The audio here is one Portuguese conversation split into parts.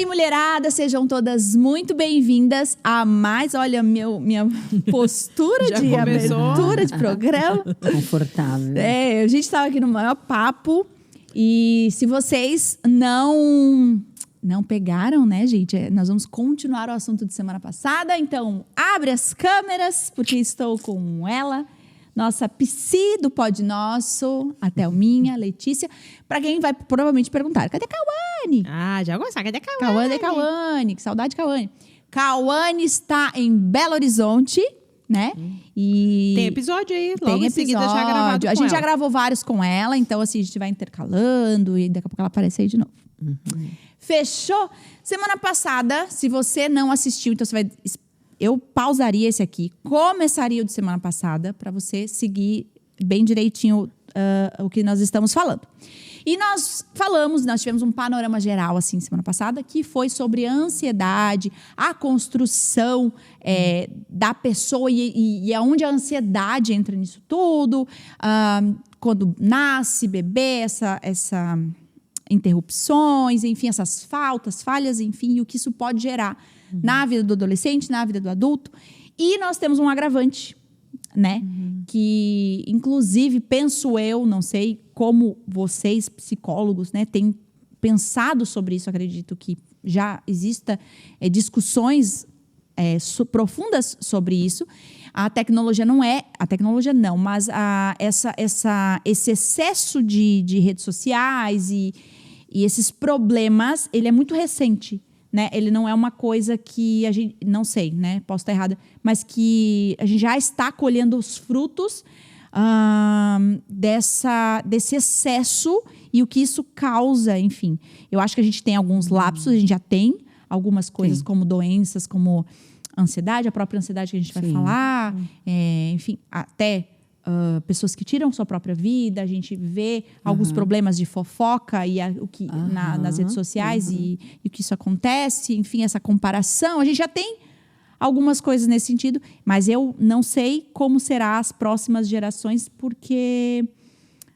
aí, mulherada, sejam todas muito bem-vindas a mais, olha, minha postura de abertura de programa. Confortável. A gente estava aqui no maior papo e se vocês não pegaram, né, gente? Nós vamos continuar o assunto de semana passada, então abre as câmeras, porque estou com ela, nossa psi do Pod Nosso, a Thelminha, Letícia. Para quem vai provavelmente perguntar, cadê Cauane? Já vou gostar, cadê Cauane? Cauane, que saudade de Cauane. Cauane está em Belo Horizonte, né? E tem episódio aí, logo em seguida já gravado com a gente ela. já gravou vários com ela, então assim, a gente vai intercalando e daqui a pouco ela aparece aí de novo. Fechou? Semana passada, se você não assistiu, então você vai... Eu pausaria esse aqui, começaria o de semana passada, para você seguir bem direitinho o que nós estamos falando. E nós tivemos um panorama geral, assim, semana passada, que foi sobre a ansiedade, a construção da pessoa e aonde a ansiedade entra nisso tudo, quando nasce, bebê, essa interrupções, enfim, essas falhas, enfim, e o que isso pode gerar na vida do adolescente, na vida do adulto. E nós temos um agravante, né? Que, inclusive, penso eu, não sei como vocês, psicólogos, né, têm pensado sobre isso. Acredito que já exista discussões profundas sobre isso. A tecnologia não, mas esse excesso de redes sociais e esses problemas, ele é muito recente, né? Ele não é uma coisa que a gente, não sei, né? Posso estar errada, mas que a gente já está colhendo os frutos desse excesso e o que isso causa, enfim. Eu acho que a gente tem alguns lapsos, a gente já tem algumas coisas como doenças, como ansiedade, a própria ansiedade que a gente vai falar, enfim, até pessoas que tiram sua própria vida, a gente vê alguns problemas de fofoca e nas redes sociais e o que isso acontece, enfim, essa comparação, a gente já tem algumas coisas nesse sentido, mas eu não sei como serão as próximas gerações, porque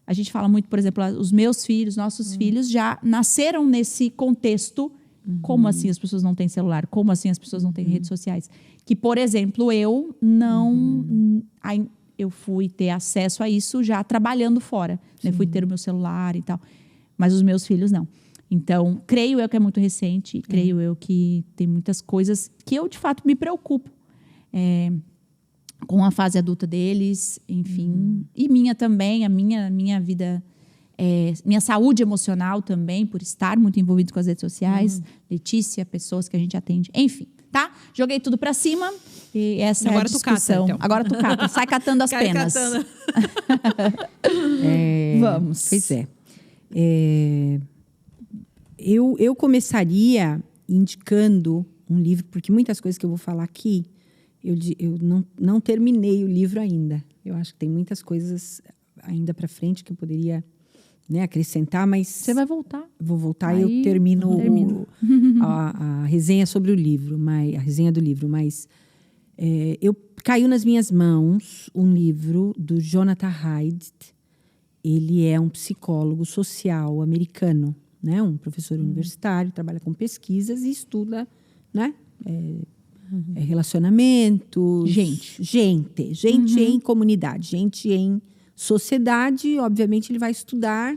a gente fala muito, por exemplo, os meus filhos, nossos filhos já nasceram nesse contexto. Como assim as pessoas não têm celular? Como assim as pessoas não têm redes sociais? Que, por exemplo, eu não... Eu fui ter acesso a isso já trabalhando fora. Né? Fui ter o meu celular e tal. Mas os meus filhos não. Então, creio eu que é muito recente. Creio eu que tem muitas coisas que eu, de fato, me preocupo. Com a fase adulta deles, enfim. E minha também, a minha vida... minha saúde emocional também, por estar muito envolvido com as redes sociais. Letícia, pessoas que a gente atende. Enfim, tá? Joguei tudo pra cima e essa agora é a discussão. Tu cata, então. Agora tu cata. Sai catando as penas. Vamos. Pois é. Eu começaria indicando um livro, porque muitas coisas que eu vou falar aqui, eu não terminei o livro ainda. Eu acho que tem muitas coisas ainda pra frente que eu poderia... né, acrescentar, mas... Você vai voltar. Vou voltar aí, e eu termino a resenha sobre o livro, a resenha do livro, mas caiu nas minhas mãos um livro do Jonathan Haidt. Ele é um psicólogo social americano, né, um professor universitário, trabalha com pesquisas e estuda, né, relacionamento... Gente em comunidade, gente em... sociedade, obviamente, ele vai estudar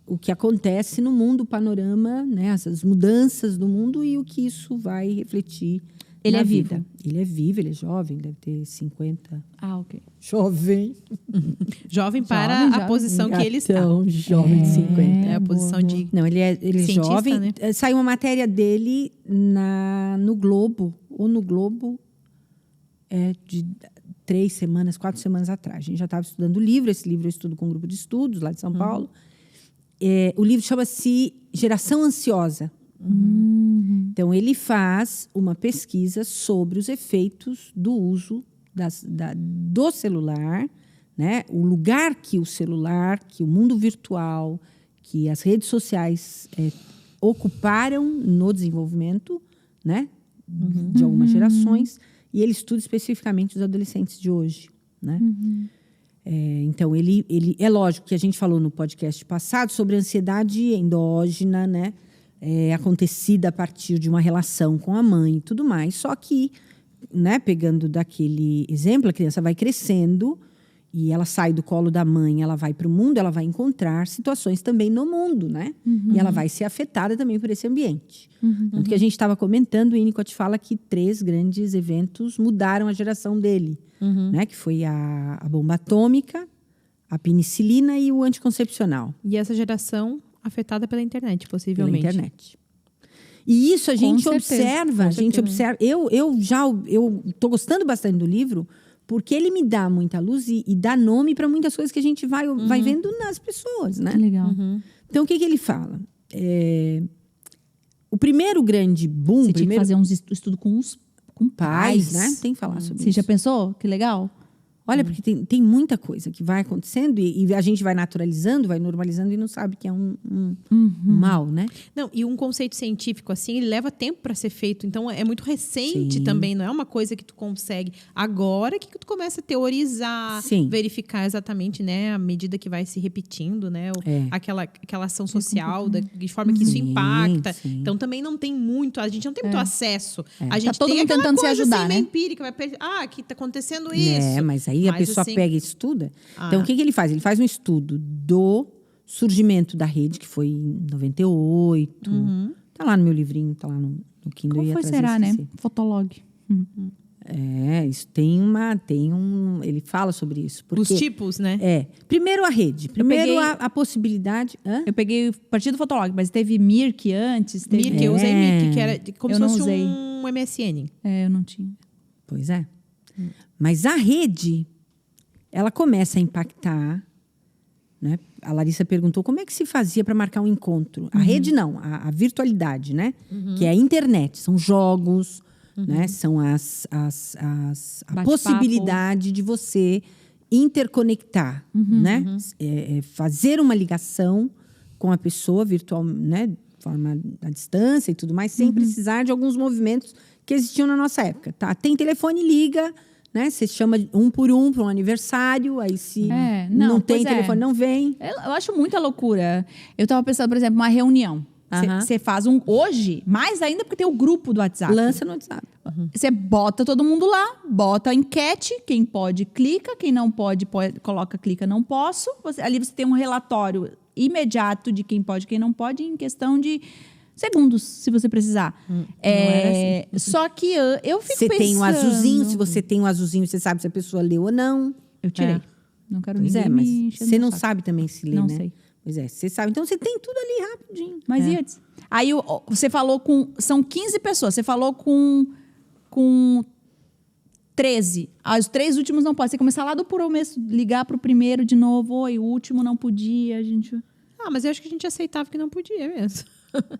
o que acontece no mundo, o panorama, né, essas mudanças do mundo e o que isso vai refletir Ele na é vida. vivo? Ele é vivo, ele é jovem, deve ter 50. Ok. Jovem. Jovem para a posição que ele está. Jovem de 50. É a posição de... Não, ele é jovem. né? Saiu uma matéria dele no Globo, ou no Globo, de 4 semanas atrás. A gente já estava estudando o livro. Esse livro eu estudo com um grupo de estudos lá de São Paulo. O livro chama-se Geração Ansiosa. Então, ele faz uma pesquisa sobre os efeitos do uso do celular, né? O lugar que o celular, que o mundo virtual, que as redes sociais ocuparam no desenvolvimento, né? De algumas gerações. E ele estuda especificamente os adolescentes de hoje, né? Então, ele é lógico que a gente falou no podcast passado sobre a ansiedade endógena, né? acontecida a partir de uma relação com a mãe e tudo mais. Só que, né, pegando daquele exemplo, a criança vai crescendo e ela sai do colo da mãe, ela vai para o mundo, ela vai encontrar situações também no mundo, né? E ela vai ser afetada também por esse ambiente. Tanto que a gente estava comentando, o Winnicott fala que 3 grandes eventos mudaram a geração dele, né? Que foi a bomba atômica, a penicilina e o anticoncepcional. E essa geração afetada pela internet, possivelmente. Pela internet. E isso a gente observa, Eu tô gostando bastante do livro, porque ele me dá muita luz e dá nome para muitas coisas que a gente vai vendo nas pessoas, né? Que legal. Então, o que ele fala? O primeiro grande boom... Você tinha que fazer um estudo com pais, né? Tem que falar sobre isso. Você já pensou? Que legal. Olha, porque tem muita coisa que vai acontecendo e a gente vai naturalizando, vai normalizando e não sabe que é um mal, né? Não, e um conceito científico, assim, ele leva tempo para ser feito. Então, é muito recente também. Não é uma coisa que tu consegue agora que tu começa a teorizar, verificar exatamente, né? À medida que vai se repetindo, né? Aquela ação social, de forma que isso impacta. Então, também não tem muito... A gente não tem muito acesso. A gente todo tem mundo aquela tentando se coisa ajudar, assim, né? empírica. Aqui tá acontecendo isso. Mas aí a pessoa assim, pega e estuda. Então, o que ele faz? Ele faz um estudo do surgimento da rede, que foi em 98. Tá lá no meu livrinho, tá lá no Kindle. Como foi, será, né? Fotolog. Isso ele fala sobre isso. Porque, os tipos, né? Primeiro a rede. Primeiro a possibilidade... Eu peguei a partir do Fotolog, mas teve Mirk antes. Mirk, eu usei Mirk, que era como se fosse um MSN. Eu não tinha. Pois é. Mas a rede, ela começa a impactar, né? A Larissa perguntou como é que se fazia para marcar um encontro. A rede não, a virtualidade, né? Que é a internet, são jogos, né? São a possibilidade de você interconectar, né? Fazer uma ligação com a pessoa virtual, né? De forma à distância e tudo mais, sem precisar de alguns movimentos que existiam na nossa época. Tá? Tem telefone, liga... Né? Você chama um por um para um aniversário, aí se não tem telefone, não vem. Eu acho muita loucura. Eu estava pensando, por exemplo, uma reunião. Você faz hoje, mais ainda porque tem o grupo do WhatsApp. Lança no WhatsApp. Você bota todo mundo lá, bota a enquete, quem pode clica, quem não pode coloca clica não posso. Ali você tem um relatório imediato de quem pode e quem não pode em questão de... segundos, se você precisar. Não era assim. Só que eu fico pensando... Você tem um azulzinho, se você tem um azulzinho, você sabe se a pessoa leu ou não. Eu tirei. Não quero pois ninguém mas me você não sabe também se lê, não né? Sei. Pois você sabe. Então, você tem tudo ali rapidinho. Mas e antes? Aí, você falou com... São 15 pessoas. Você falou com 13. Os 3 últimos não podem. Você começar lá do por começo, ligar pro primeiro de novo. Oi, o último não podia, a gente... mas eu acho que a gente aceitava que não podia mesmo.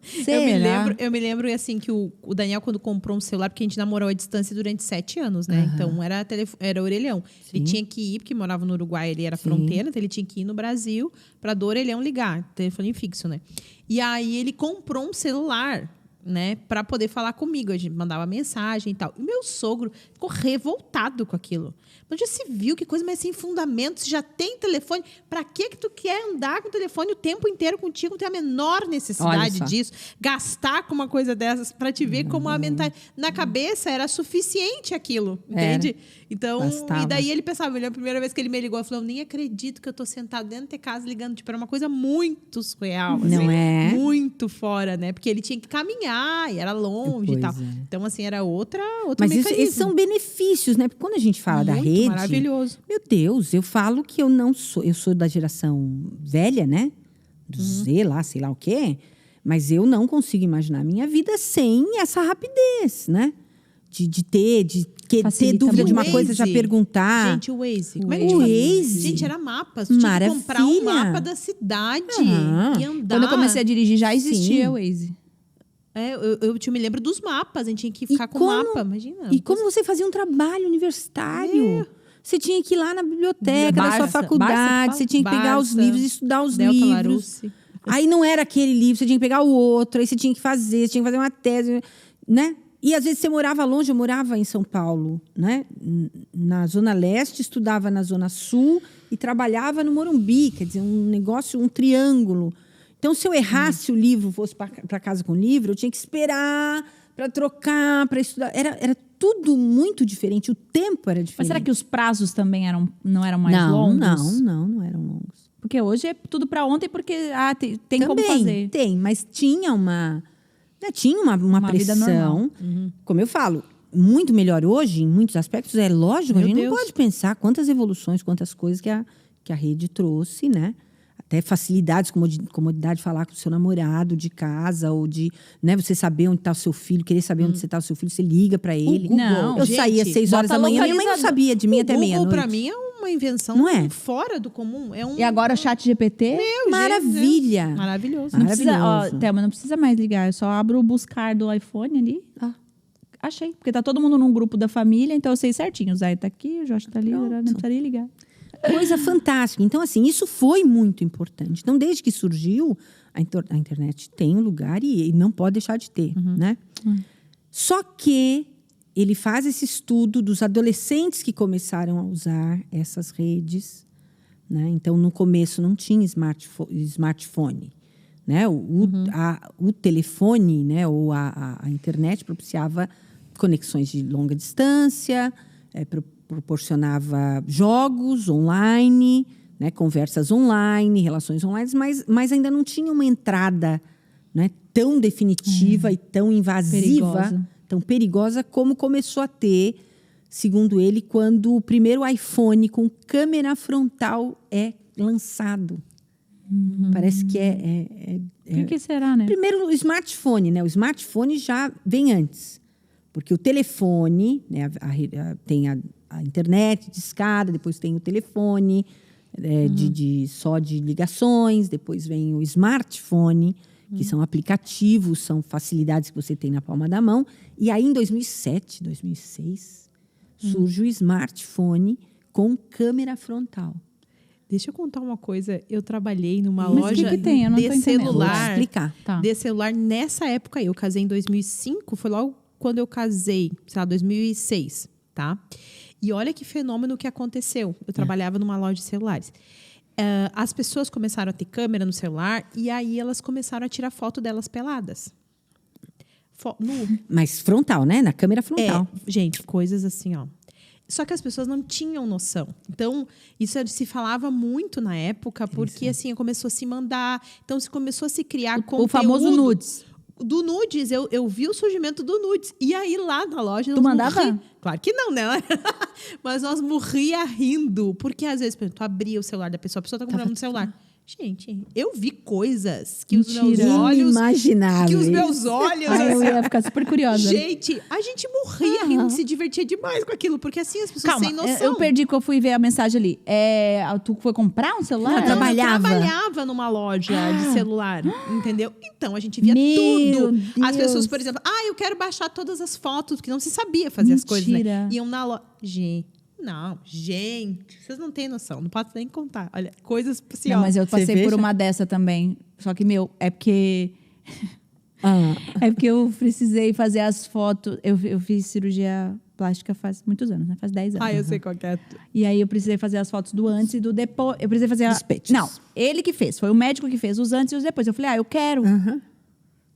Será? Eu me lembro assim que o Daniel, quando comprou um celular, porque a gente namorou à distância durante 7 anos, né? Então era orelhão. Ele tinha que ir, porque morava no Uruguai, ele era fronteira, então ele tinha que ir no Brasil para do orelhão ligar, telefone fixo, né? E aí ele comprou um celular, né, para poder falar comigo. A gente mandava mensagem e tal. E meu sogro ficou revoltado com aquilo. Mas já se viu que coisa mais sem fundamento, se já tem telefone, para que tu quer andar com o telefone o tempo inteiro contigo? Não tem a menor necessidade disso. Gastar com uma coisa dessas para te ver como a mentalidade. Na cabeça era suficiente aquilo, entende? Então, e daí ele pensava, a primeira vez que ele me ligou, eu falei, eu nem acredito que eu tô sentado dentro de casa ligando, tipo, era uma coisa muito surreal, assim, não é? Muito fora, né? Porque ele tinha que caminhar e era longe e tal. Então, assim, era outro Mas mecanismo. esses são benefícios, né? Porque quando a gente fala da rede... Maravilhoso. Meu Deus, eu falo que eu não sou... Eu sou da geração velha, né? Do Z lá, sei lá o quê. Mas eu não consigo imaginar a minha vida sem essa rapidez, né? De ter dúvida de uma coisa, já perguntar. Gente, o Waze. Como é que o Waze? Gente, era mapas. Tu tinha que comprar um mapa da cidade e andar. Quando eu comecei a dirigir, já existia o Waze. Eu me lembro dos mapas. A gente tinha que ficar com o mapa. Imagina. E como você fazia um trabalho universitário? Você tinha que ir lá na biblioteca da sua faculdade. Você tinha que pegar os livros e estudar os livros. Aí não era aquele livro, você tinha que pegar o outro. Aí você tinha que fazer uma tese, né? E às vezes você morava longe, eu morava em São Paulo, né? Na Zona Leste, estudava na Zona Sul e trabalhava no Morumbi, quer dizer, um negócio, um triângulo. Então, se eu errasse o livro, fosse para casa com o livro, eu tinha que esperar para trocar, para estudar. Era tudo muito diferente. O tempo era diferente. Mas será que os prazos também não eram mais longos? Não eram longos. Porque hoje é tudo para ontem, porque tem como fazer. Tem, mas tinha uma pressão. Vida normal. Como eu falo, muito melhor hoje, em muitos aspectos. É lógico, Meu a gente Deus. não pode pensar quantas evoluções, quantas coisas que a rede trouxe, né? Até facilidades, comodidade de falar com o seu namorado de casa, ou de, né, você saber onde está o seu filho, querer saber onde está o seu filho, você liga para ele. Google, Não, Eu gente, saía às 6 horas bota da manhã, minha mãe não sabia de mim até O Google, meia-noite. pra mim, é uma invenção Não é? fora do comum. É um E agora o chat GPT? Maravilha! maravilhoso. Não precisa, Maravilhoso. Thelma, não precisa mais ligar. Eu só abro o buscar do iPhone ali. Achei. Porque tá todo mundo num grupo da família, então eu sei certinho. O Zé tá aqui, o Jorge tá ali, não precisaria ligar. Coisa fantástica. Então, assim, isso foi muito importante. Então, desde que surgiu, a internet tem um lugar e não pode deixar de ter, né? Só que ele faz esse estudo dos adolescentes que começaram a usar essas redes, né? Então, no começo não tinha smartphone, né? O telefone, né? Ou a internet propiciava conexões de longa distância, proporcionava jogos online, né, conversas online, relações online, mas ainda não tinha uma entrada, né, tão definitiva e tão invasiva, tão perigosa como começou a ter, segundo ele, quando o primeiro iPhone com câmera frontal é lançado. Parece que Por que será, né? Primeiro, o smartphone, né? O smartphone já vem antes. Porque o telefone, né, tem a internet de escada, depois tem o telefone só de ligações, depois vem o smartphone, que são aplicativos, são facilidades que você tem na palma da mão. E aí, em 2007, 2006, surge o smartphone com câmera frontal. Deixa eu contar uma coisa. Eu trabalhei numa Mas loja que tem? Eu não tô de entendendo. Vou celular. explicar. Tá. De celular nessa época. Eu casei em 2005, foi logo quando eu casei, sei lá, 2006, tá? E olha que fenômeno que aconteceu. Eu trabalhava numa loja de celulares. As pessoas começaram a ter câmera no celular e aí elas começaram a tirar foto delas peladas. Mas frontal, né? Na câmera frontal. Gente, coisas assim, ó. Só que as pessoas não tinham noção. Então, isso se falava muito na época, porque assim, começou a se mandar. Então, se começou a se criar conteúdo. O famoso nudes. Do nudes, eu vi o surgimento do nudes. E aí, lá na loja... Tu mandava? Claro que não, né? Mas nós morria rindo. Porque, às vezes, por exemplo, tu abria o celular da pessoa, a pessoa tá comprando no celular. Gente, eu vi coisas que os meus olhos... Inimagináveis. Que os meus olhos... Aí eu ia ficar super curiosa. Gente, a gente morria rindo, se divertia demais com aquilo. Porque, assim, as pessoas Calma, sem noção. eu perdi que eu fui ver a mensagem ali. Tu foi comprar um celular? Não, Eu trabalhava numa loja de celular, entendeu? Então, a gente via Meu tudo. As Deus. pessoas, por exemplo, eu quero baixar todas as fotos, porque não se sabia fazer as coisas, né? Mentira. Iam na loja. Gente, vocês não têm noção, não posso nem contar. Olha, coisas assim, Não, ó. mas eu passei por veja. uma dessa também. Só que, é porque... É porque eu precisei fazer as fotos. Eu fiz cirurgia plástica faz muitos anos, né? Faz 10 anos. Eu sei qual que é. E aí eu precisei fazer as fotos do antes e do depois. Eu precisei fazer... Dos peitos. Não, ele que fez. Foi o médico que fez os antes e os depois. Eu falei, eu quero.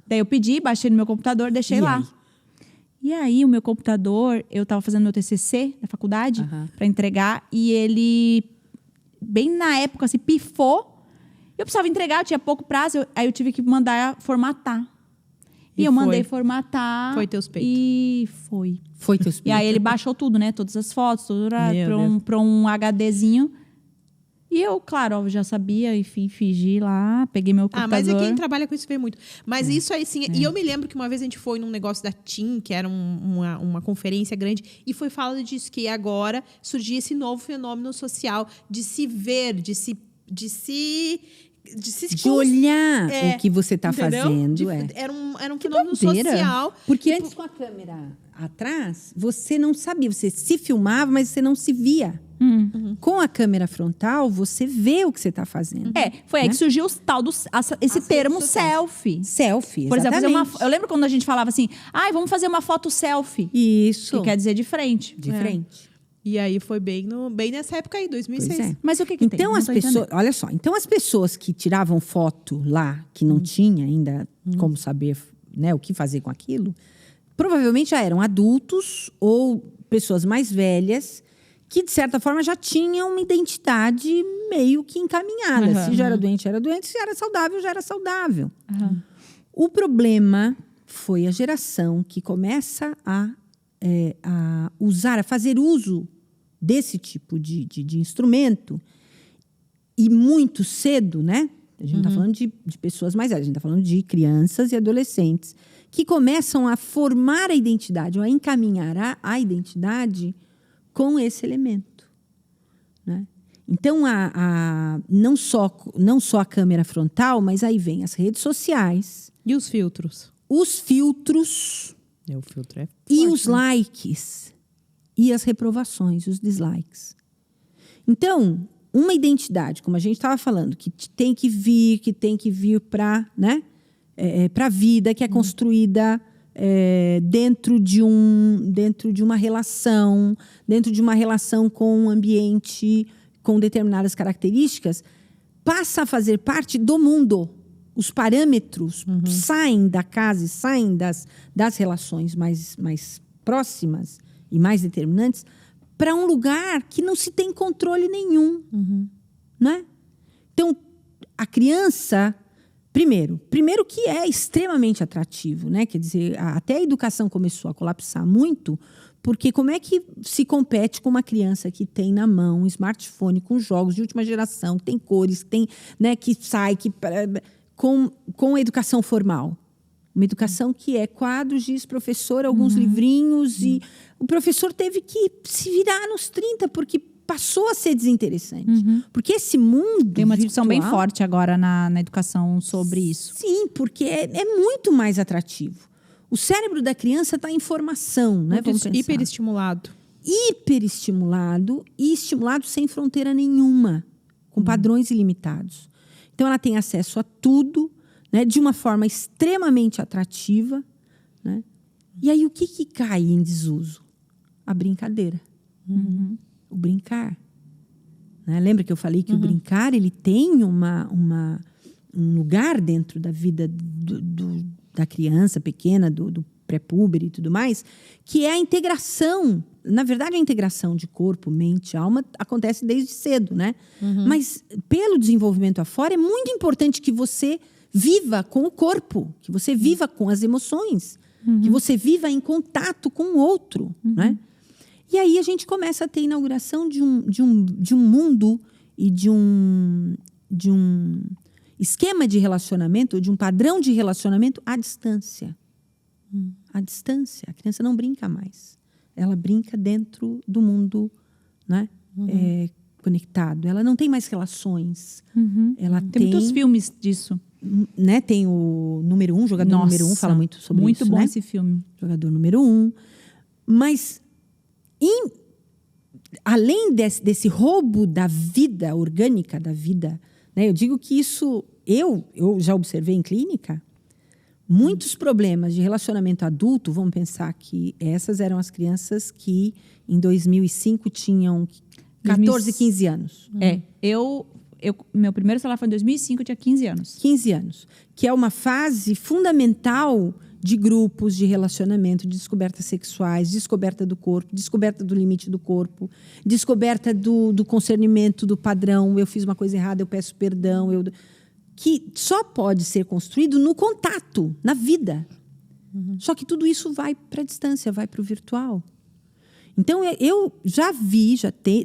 Daí eu pedi, baixei no meu computador, deixei E lá. aí? E aí, o meu computador, eu tava fazendo meu TCC da faculdade para entregar e ele, bem na época, assim, pifou. Eu precisava entregar, eu tinha pouco prazo, aí eu tive que mandar formatar. E eu mandei formatar. Foi teus peitos. E foi. Foi teus E peitos. aí ele baixou tudo, né? Todas as fotos, tudo Meu pra um HDzinho. E eu, claro, eu já sabia, enfim, fingi lá, peguei meu computador. Mas quem trabalha com isso vê muito. Mas isso aí, sim. E eu me lembro que uma vez a gente foi num negócio da TIM, que era uma conferência grande, e foi falado disso, que agora surgia esse novo fenômeno social de se ver, de olhar o que você está entendeu? fazendo. Era um fenômeno doideira. social. Porque antes, com a câmera atrás, você não sabia. Você se filmava, mas você não se via. Com a câmera frontal, você vê o que você está fazendo. Foi aí que surgiu o tal esse termo redes sociais. selfie. Selfie, Por exemplo, exatamente. eu lembro quando a gente falava assim, vamos fazer uma foto selfie. Isso. Que quer dizer de frente. De frente. E aí foi bem nessa época aí, 2006. Pois é. Mas o que tem? Então, Não as tô pessoas... entendendo. Olha só. Então, as pessoas que tiravam foto lá, que não tinha ainda como saber, né, o que fazer com aquilo, provavelmente já eram adultos ou pessoas mais velhas que, de certa forma, já tinham uma identidade meio que encaminhada. Se já era doente, era doente. Se era saudável, já era saudável. O problema foi a geração que começa a usar, a fazer uso desse tipo de instrumento e muito cedo, né? A gente está falando de pessoas mais velhas, a gente está falando de crianças e adolescentes que começam a formar a identidade ou a encaminhar a identidade com esse elemento, né? Então, não só a câmera frontal, mas aí vem as redes sociais. E os filtros? Os filtros O filtro é e forte, os né? likes e as reprovações, os dislikes. Então, uma identidade, como a gente estava falando, que tem que vir para, né, para a vida, que é construída dentro de uma relação com um ambiente com determinadas características, passa a fazer parte do mundo. Os parâmetros saem da casa e saem das relações mais próximas e mais determinantes para um lugar que não se tem controle nenhum. Né? Então, a criança... Primeiro que é extremamente atrativo, né? Quer dizer, até a educação começou a colapsar muito, porque como é que se compete com uma criança que tem na mão um smartphone com jogos de última geração, que tem cores, que tem, né, que sai, com a educação formal? Uma educação que é quadros, giz, professor, alguns livrinhos, e o professor teve que se virar nos 30, porque passou a ser desinteressante. Porque esse mundo Tem uma discussão bem virtual, forte agora na educação sobre isso. sim, porque é muito mais atrativo. O cérebro da criança está em formação, né? Vamos pensar. Hiperestimulado. Hiperestimulado e estimulado sem fronteira nenhuma, com padrões ilimitados. Então, ela tem acesso a tudo, né, de uma forma extremamente atrativa. Né? E aí, o que cai em desuso? A brincadeira. O brincar. Né? Lembra que eu falei que o brincar ele tem um lugar dentro da vida da criança pequena, do pré-púber e tudo mais, que é a integração. Na verdade, a integração de corpo, mente, alma acontece desde cedo, né? Mas pelo desenvolvimento afora, é muito importante que você viva com o corpo, que você viva com as emoções, que você viva em contato com o outro, né? E aí a gente começa a ter a inauguração de um mundo e de um esquema de relacionamento, de um padrão de relacionamento à distância. À distância. A criança não brinca mais. Ela brinca dentro do mundo, né? Conectado. Ela não tem mais relações. Ela Tem muitos filmes disso. Né? Tem o número 1, jogador número 1, fala muito sobre isso. Muito bom né? esse filme. Jogador número 1. Mas, além desse roubo da vida orgânica, da vida, né? Eu digo que isso, eu já observei em clínica, muitos problemas de relacionamento adulto. Vamos pensar que essas eram as crianças que em 2005 tinham 14, 15 anos. Meu primeiro celular foi em 2005, eu tinha 15 anos. 15 anos. Que é uma fase fundamental de grupos, de relacionamento, de descobertas sexuais, descoberta do corpo, descoberta do limite do corpo, descoberta do concernimento, do padrão. Eu fiz uma coisa errada, eu peço perdão. Que só pode ser construído no contato, na vida. Só que tudo isso vai para a distância, vai para o virtual. Então, eu já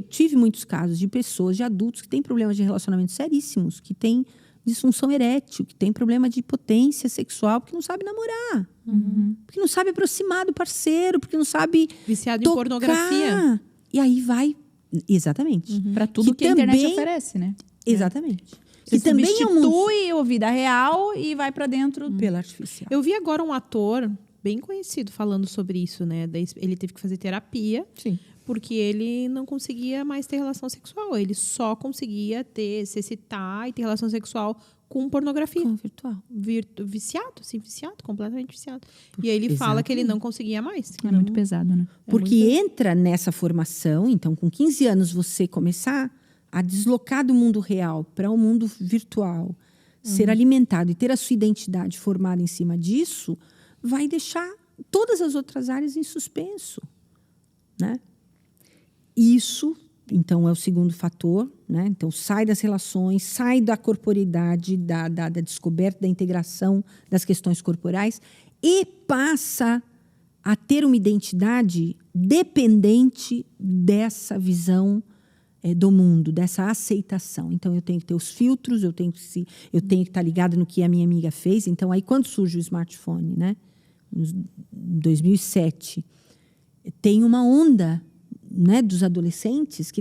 tive muitos casos de pessoas, de adultos que têm problemas de relacionamento seríssimos, que têm disfunção erétil, que têm problema de potência sexual, porque não sabe namorar, porque não sabe aproximar do parceiro, porque não sabe Viciado tocar. em pornografia. E aí vai... Exatamente. Para tudo que a internet oferece, né? Exatamente. Você Que também substitui a vida real e vai para dentro. pela artificial. Eu vi agora um ator bem conhecido falando sobre isso, né? Ele teve que fazer terapia. Sim. Porque ele não conseguia mais ter relação sexual. Ele só conseguia se excitar e ter relação sexual com pornografia. Com virtual. Viciado, completamente viciado. E aí ele fala que ele não conseguia mais. É muito pesado, né? Porque entra nessa formação, então com 15 anos você começar a deslocar do mundo real para o mundo virtual, ser alimentado e ter a sua identidade formada em cima disso, vai deixar todas as outras áreas em suspenso, né? Isso, então, é o segundo fator, né? Então, sai das relações, sai da corporeidade, da descoberta, da integração das questões corporais e passa a ter uma identidade dependente dessa visão do mundo, dessa aceitação. Então, eu tenho que ter os filtros, eu tenho que estar ligada no que a minha amiga fez. Então, aí, quando surge o smartphone, né? Em 2007, tem uma onda, né, dos adolescentes,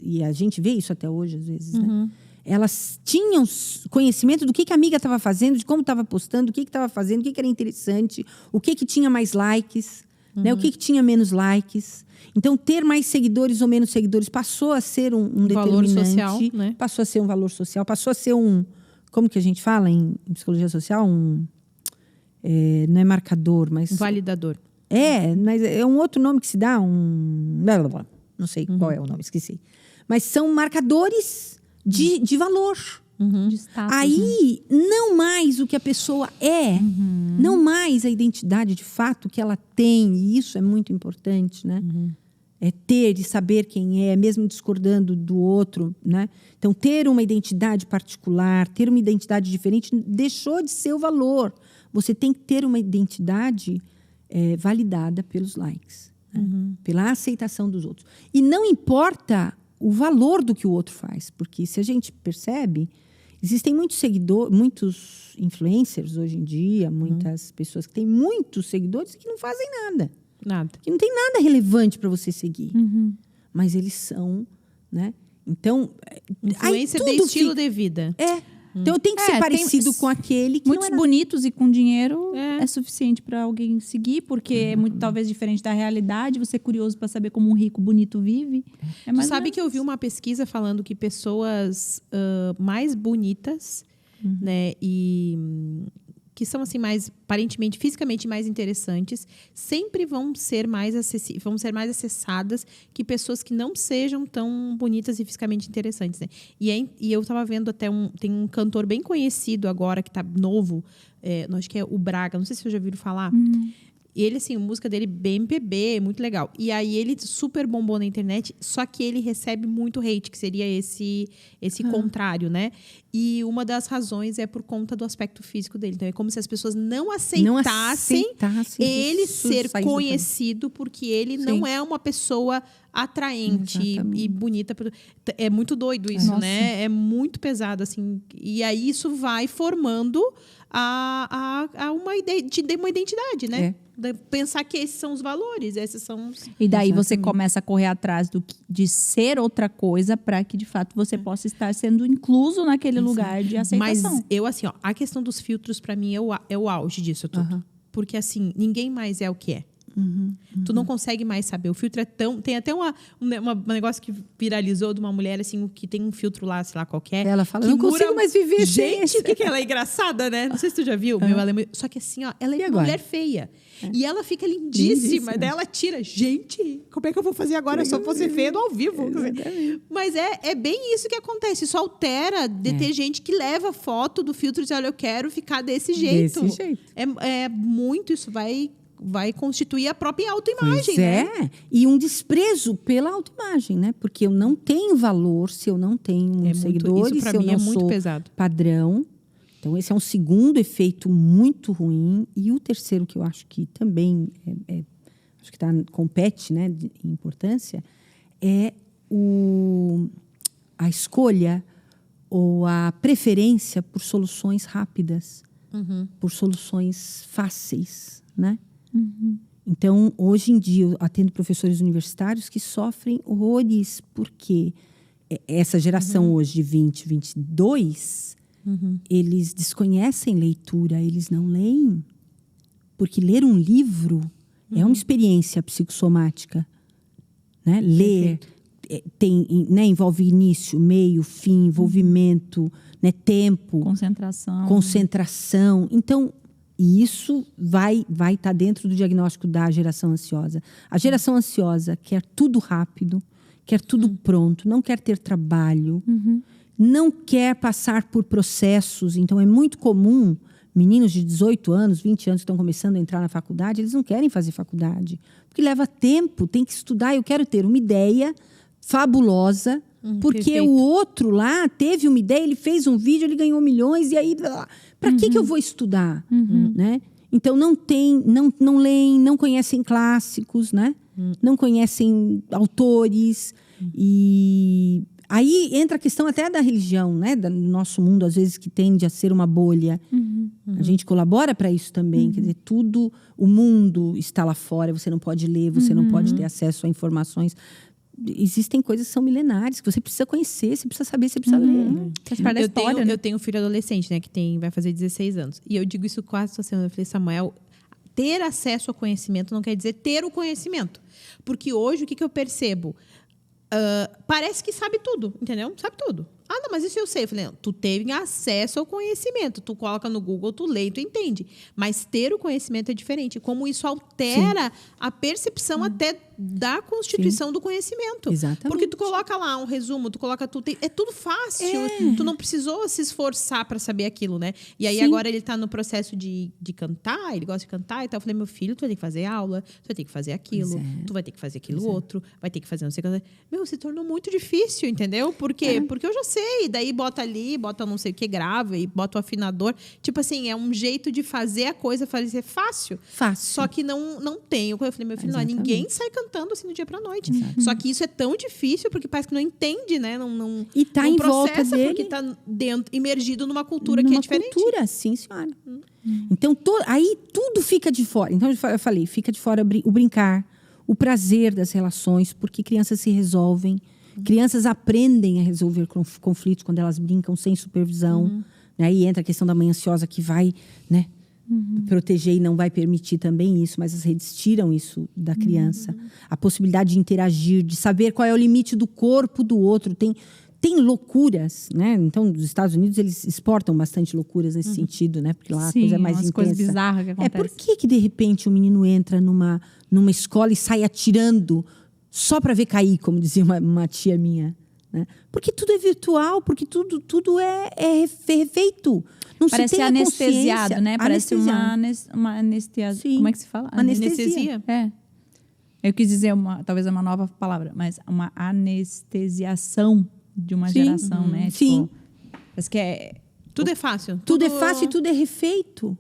e a gente vê isso até hoje, às vezes, né? Elas tinham conhecimento do que a amiga estava fazendo, de como estava postando, o que estava fazendo, o que era interessante, o que tinha mais likes, né, o que tinha menos likes. Então, ter mais seguidores ou menos seguidores passou a ser um valor determinante. social, né? Passou a ser um valor social, passou a ser como que a gente fala em psicologia social? Não é marcador, mas... Validador. Mas é um outro nome que se dá, não sei qual é o nome, esqueci. Mas são marcadores de valor. De status, aí, não mais o que a pessoa é, não mais a identidade de fato que ela tem, e isso é muito importante, né? É ter e saber quem é, mesmo discordando do outro, né? Então, ter uma identidade particular, ter uma identidade diferente, deixou de ser o valor. Você tem que ter uma identidade validada pelos likes, né? Pela aceitação dos outros. E não importa o valor do que o outro faz, porque se a gente percebe, existem muitos muitos influencers hoje em dia, muitas pessoas que têm muitos seguidores e que não fazem nada. Que não tem nada relevante para você seguir. Mas eles são, né? Então, influência de estilo de vida. Então eu tenho que ser parecido com aquele que muitos bonitos e com dinheiro é suficiente para alguém seguir, porque é muito talvez diferente da realidade. Você é curioso para saber como um rico bonito vive. Tu sabe que eu vi uma pesquisa falando que pessoas mais bonitas, né, e que são assim mais aparentemente fisicamente mais interessantes, sempre vão ser mais acessadas que pessoas que não sejam tão bonitas e fisicamente interessantes, né? E eu estava vendo até tem um cantor bem conhecido agora que tá novo, acho que é o Braga, não sei se vocês já ouviram falar. E ele, assim, a música dele bem MPB, muito legal. E aí ele super bombou na internet, só que ele recebe muito hate, que seria esse contrário, né? E uma das razões é por conta do aspecto físico dele. Então é como se as pessoas não aceitassem ele ser conhecido, porque ele não é uma pessoa atraente e bonita. É muito doido isso, né? É muito pesado, assim. E aí isso vai formando uma identidade, né? Pensar que esses são os valores, esses são os... E daí você começa a correr atrás de ser outra coisa para que, de fato, você possa estar sendo incluso naquele lugar de aceitação. Mas eu, assim, a questão dos filtros, para mim, é o auge disso tudo. Porque, assim, ninguém mais é o que é. Tu não consegue mais saber. O filtro é tão... Tem até um negócio que viralizou de uma mulher, assim, que tem um filtro lá, sei lá, qualquer. Ela fala, não consigo mais viver. Gente, o que ela é engraçada, né? Não sei se tu já viu. Só que assim, ó, ela é uma mulher feia. E ela fica lindíssima. Daí ela tira. Gente, como é que eu vou fazer agora? Eu só vou ser feia no ao vivo. Mas é bem isso que acontece. Isso altera de ter gente que leva foto do filtro e diz, olha, eu quero ficar desse jeito. É muito, isso vai constituir a própria autoimagem, né? E um desprezo pela autoimagem, né? Porque eu não tenho valor se eu não tenho muitos seguidores, isso, se eu mim, não muito sou pesado. Padrão. Então, esse é um segundo efeito muito ruim. E o terceiro, que eu acho que também acho que compete, né, em importância, é a escolha ou a preferência por soluções rápidas, por soluções fáceis, né? Então, hoje em dia, eu atendo professores universitários que sofrem horrores, porque essa geração hoje de 20, 22, eles desconhecem leitura, eles não leem. Porque ler um livro é uma experiência psicossomática. Né? Ler tem, né, envolve início, meio, fim, envolvimento, né, tempo. Concentração. Então, isso vai estar dentro do diagnóstico da geração ansiosa. A geração ansiosa quer tudo rápido, quer tudo pronto, não quer ter trabalho, não quer passar por processos. Então, é muito comum meninos de 18 anos, 20 anos que estão começando a entrar na faculdade, eles não querem fazer faculdade. Porque leva tempo, tem que estudar. Eu quero ter uma ideia fabulosa, porque perfeito. O outro lá teve uma ideia, ele fez um vídeo, ele ganhou milhões, e aí, para que eu vou estudar? Né? Então, não leem, não conhecem clássicos, né? Não conhecem autores. E aí entra a questão até da religião, né? Do nosso mundo, às vezes, que tende a ser uma bolha. A gente colabora para isso também. Quer dizer, tudo, o mundo está lá fora, você não pode ler, você não pode ter acesso a informações. Existem coisas que são milenares, que você precisa conhecer, você precisa saber, você precisa ler. Faz parte da história, né? Eu tenho um filho adolescente, né? Que vai fazer 16 anos. E eu digo isso quase toda semana. Eu falei, Samuel, ter acesso ao conhecimento não quer dizer ter o conhecimento. Porque hoje, o que eu percebo? Parece que sabe tudo, entendeu? Sabe tudo. Ah, não, mas isso eu sei. Eu falei, não, tu teve acesso ao conhecimento. Tu coloca no Google, tu lê e tu entende. Mas ter o conhecimento é diferente. Como isso altera a percepção até da constituição do conhecimento. Exatamente. Porque tu coloca lá um resumo, tu coloca é tudo fácil. Tu não precisou se esforçar para saber aquilo, né? E aí agora ele tá no processo de cantar, ele gosta de cantar e tal. Eu falei, meu filho, tu vai ter que fazer aula, tu vai ter que fazer aquilo, tu vai ter que fazer aquilo outro, vai ter que fazer não sei o que. Meu, se tornou muito difícil, entendeu? Por quê? Porque eu já sei. Daí bota ali, bota não sei o que, grava e bota o afinador. Tipo assim, é um jeito de fazer a coisa parecer fácil. Só que não tem. Eu falei, meu filho, não, ninguém sai cantando assim do dia pra noite. Só que isso é tão difícil porque parece que não entende, né? E tá em volta dele. Porque tá imergido numa cultura que é diferente. Cultura, sim, senhora. Então, aí tudo fica de fora. Então, eu falei, fica de fora o brincar, o prazer das relações, porque crianças se resolvem. Crianças aprendem a resolver conflitos quando elas brincam sem supervisão. Aí entra a questão da mãe ansiosa que vai, né, proteger e não vai permitir também isso, mas as redes tiram isso da criança. A possibilidade de interagir, de saber qual é o limite do corpo do outro. Tem loucuras, né? Então, nos Estados Unidos, eles exportam bastante loucuras nesse sentido, né? Porque lá a coisa é mais intensa. Coisas bizarras que acontecem. Por que de repente o menino entra numa escola e sai atirando só para ver cair, como dizia uma tia minha, né? Porque tudo é virtual, porque tudo é feito. Não parece se tem anestesiado, né? Parece uma anestesia. Sim. Como é que se fala? Anestesia. É. Eu quis dizer talvez uma nova palavra, mas uma anestesiação de uma geração, né? Sim. Tipo, parece que é... Tudo é fácil. Tudo é fácil e tudo é refeito.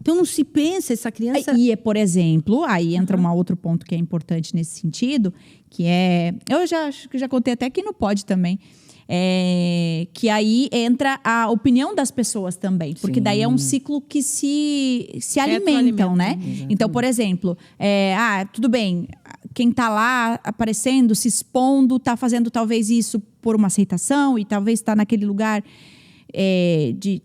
Então, não se pensa, essa criança... E, por exemplo, aí entra um outro ponto que é importante nesse sentido, que é... Eu acho que já contei até aqui no Pod também, que aí entra a opinião das pessoas também. Porque daí é um ciclo que se alimentam, né? Exatamente. Então, por exemplo, tudo bem, quem está lá aparecendo, se expondo, está fazendo talvez isso por uma aceitação e talvez está naquele lugar de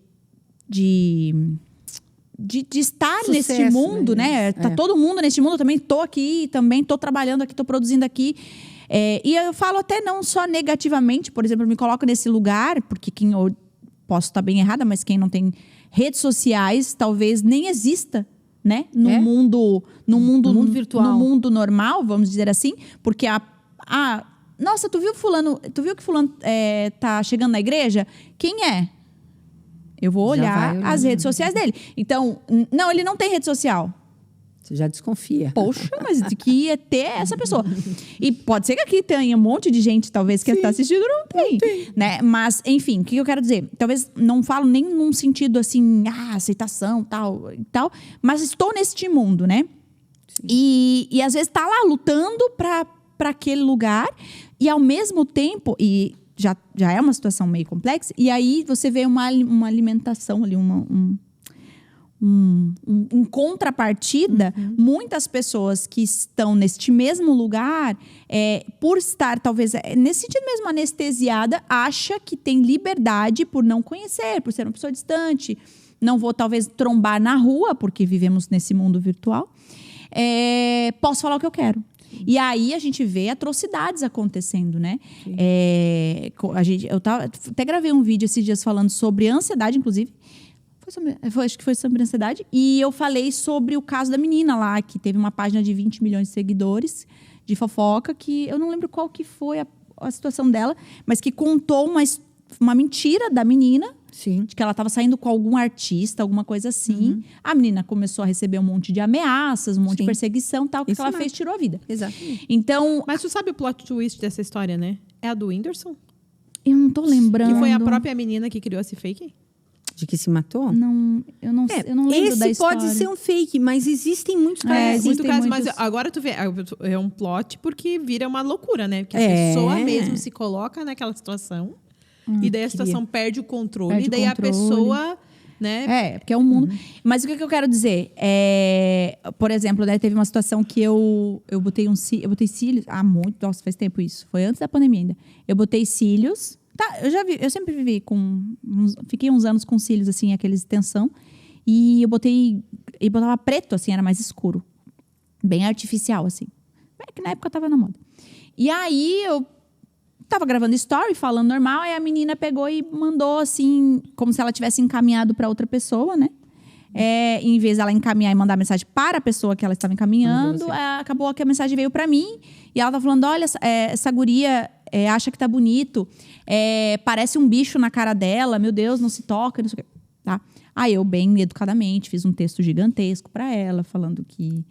estar sucesso, neste mundo, né? Tá todo mundo neste mundo, eu também tô aqui, também tô trabalhando aqui, tô produzindo aqui. E eu falo até não só negativamente, por exemplo, eu me coloco nesse lugar, porque eu posso estar bem errada, mas quem não tem redes sociais, talvez nem exista, né? No mundo virtual. No mundo normal, vamos dizer assim, porque nossa, tu viu que fulano tá chegando na igreja? Quem é? Eu vou olhar as redes sociais dele. Então, não, ele não tem rede social. Você já desconfia. Poxa, mas de que ia ter essa pessoa. E pode ser que aqui tenha um monte de gente, talvez, que está assistindo, não tem. Né? Mas, enfim, o que eu quero dizer? Talvez não falo nem num sentido assim, aceitação, tal. Mas estou neste mundo, né? E às vezes está lá lutando para aquele lugar. E ao mesmo tempo... Já é uma situação meio complexa. E aí você vê uma alimentação ali, em contrapartida, muitas pessoas que estão neste mesmo lugar, por estar talvez, nesse sentido mesmo, anestesiada, acha que tem liberdade por não conhecer, por ser uma pessoa distante, não vou talvez trombar na rua, porque vivemos nesse mundo virtual, posso falar o que eu quero. E aí a gente vê atrocidades acontecendo, né? Eu até gravei um vídeo esses dias falando sobre ansiedade, inclusive. Acho que foi sobre ansiedade. E eu falei sobre o caso da menina lá, que teve uma página de 20 milhões de seguidores de fofoca, que eu não lembro qual que foi a situação dela, mas que contou uma mentira da menina. Sim. De que ela estava saindo com algum artista, alguma coisa assim. A menina começou a receber um monte de ameaças, um monte de perseguição e tal. O que ela fez? Tirou a vida. Exatamente. Então... Mas tu sabe o plot twist dessa história, né? É a do Whindersson? Eu não tô lembrando. Que foi a própria menina que criou esse fake? De que se matou? Não, eu não lembro da história. Esse pode ser um fake, mas existem muitos casos. Muito caso, mas agora tu vê, é um plot porque vira uma loucura, né? Porque a pessoa mesmo se coloca naquela situação e daí a situação perde o controle. E daí a pessoa... né? Porque é um mundo. Mas o que eu quero dizer? Por exemplo, né, teve uma situação que eu botei cílios. Nossa, faz tempo isso. Foi antes da pandemia ainda. Eu botei cílios. Tá, eu sempre vivi fiquei uns anos com cílios, assim, aqueles de extensão. E eu botava preto, assim, era mais escuro. Bem artificial, assim. Que na época tava na moda. E aí eu tava gravando story, falando normal, aí a menina pegou e mandou, assim, como se ela tivesse encaminhado para outra pessoa, né? Em vez dela encaminhar e mandar mensagem para a pessoa que ela estava encaminhando, acabou que a mensagem veio para mim. E ela tá falando, olha, essa guria acha que tá bonito, parece um bicho na cara dela, meu Deus, não se toca, não sei o quê. Tá? Aí eu, bem educadamente, fiz um texto gigantesco para ela, falando que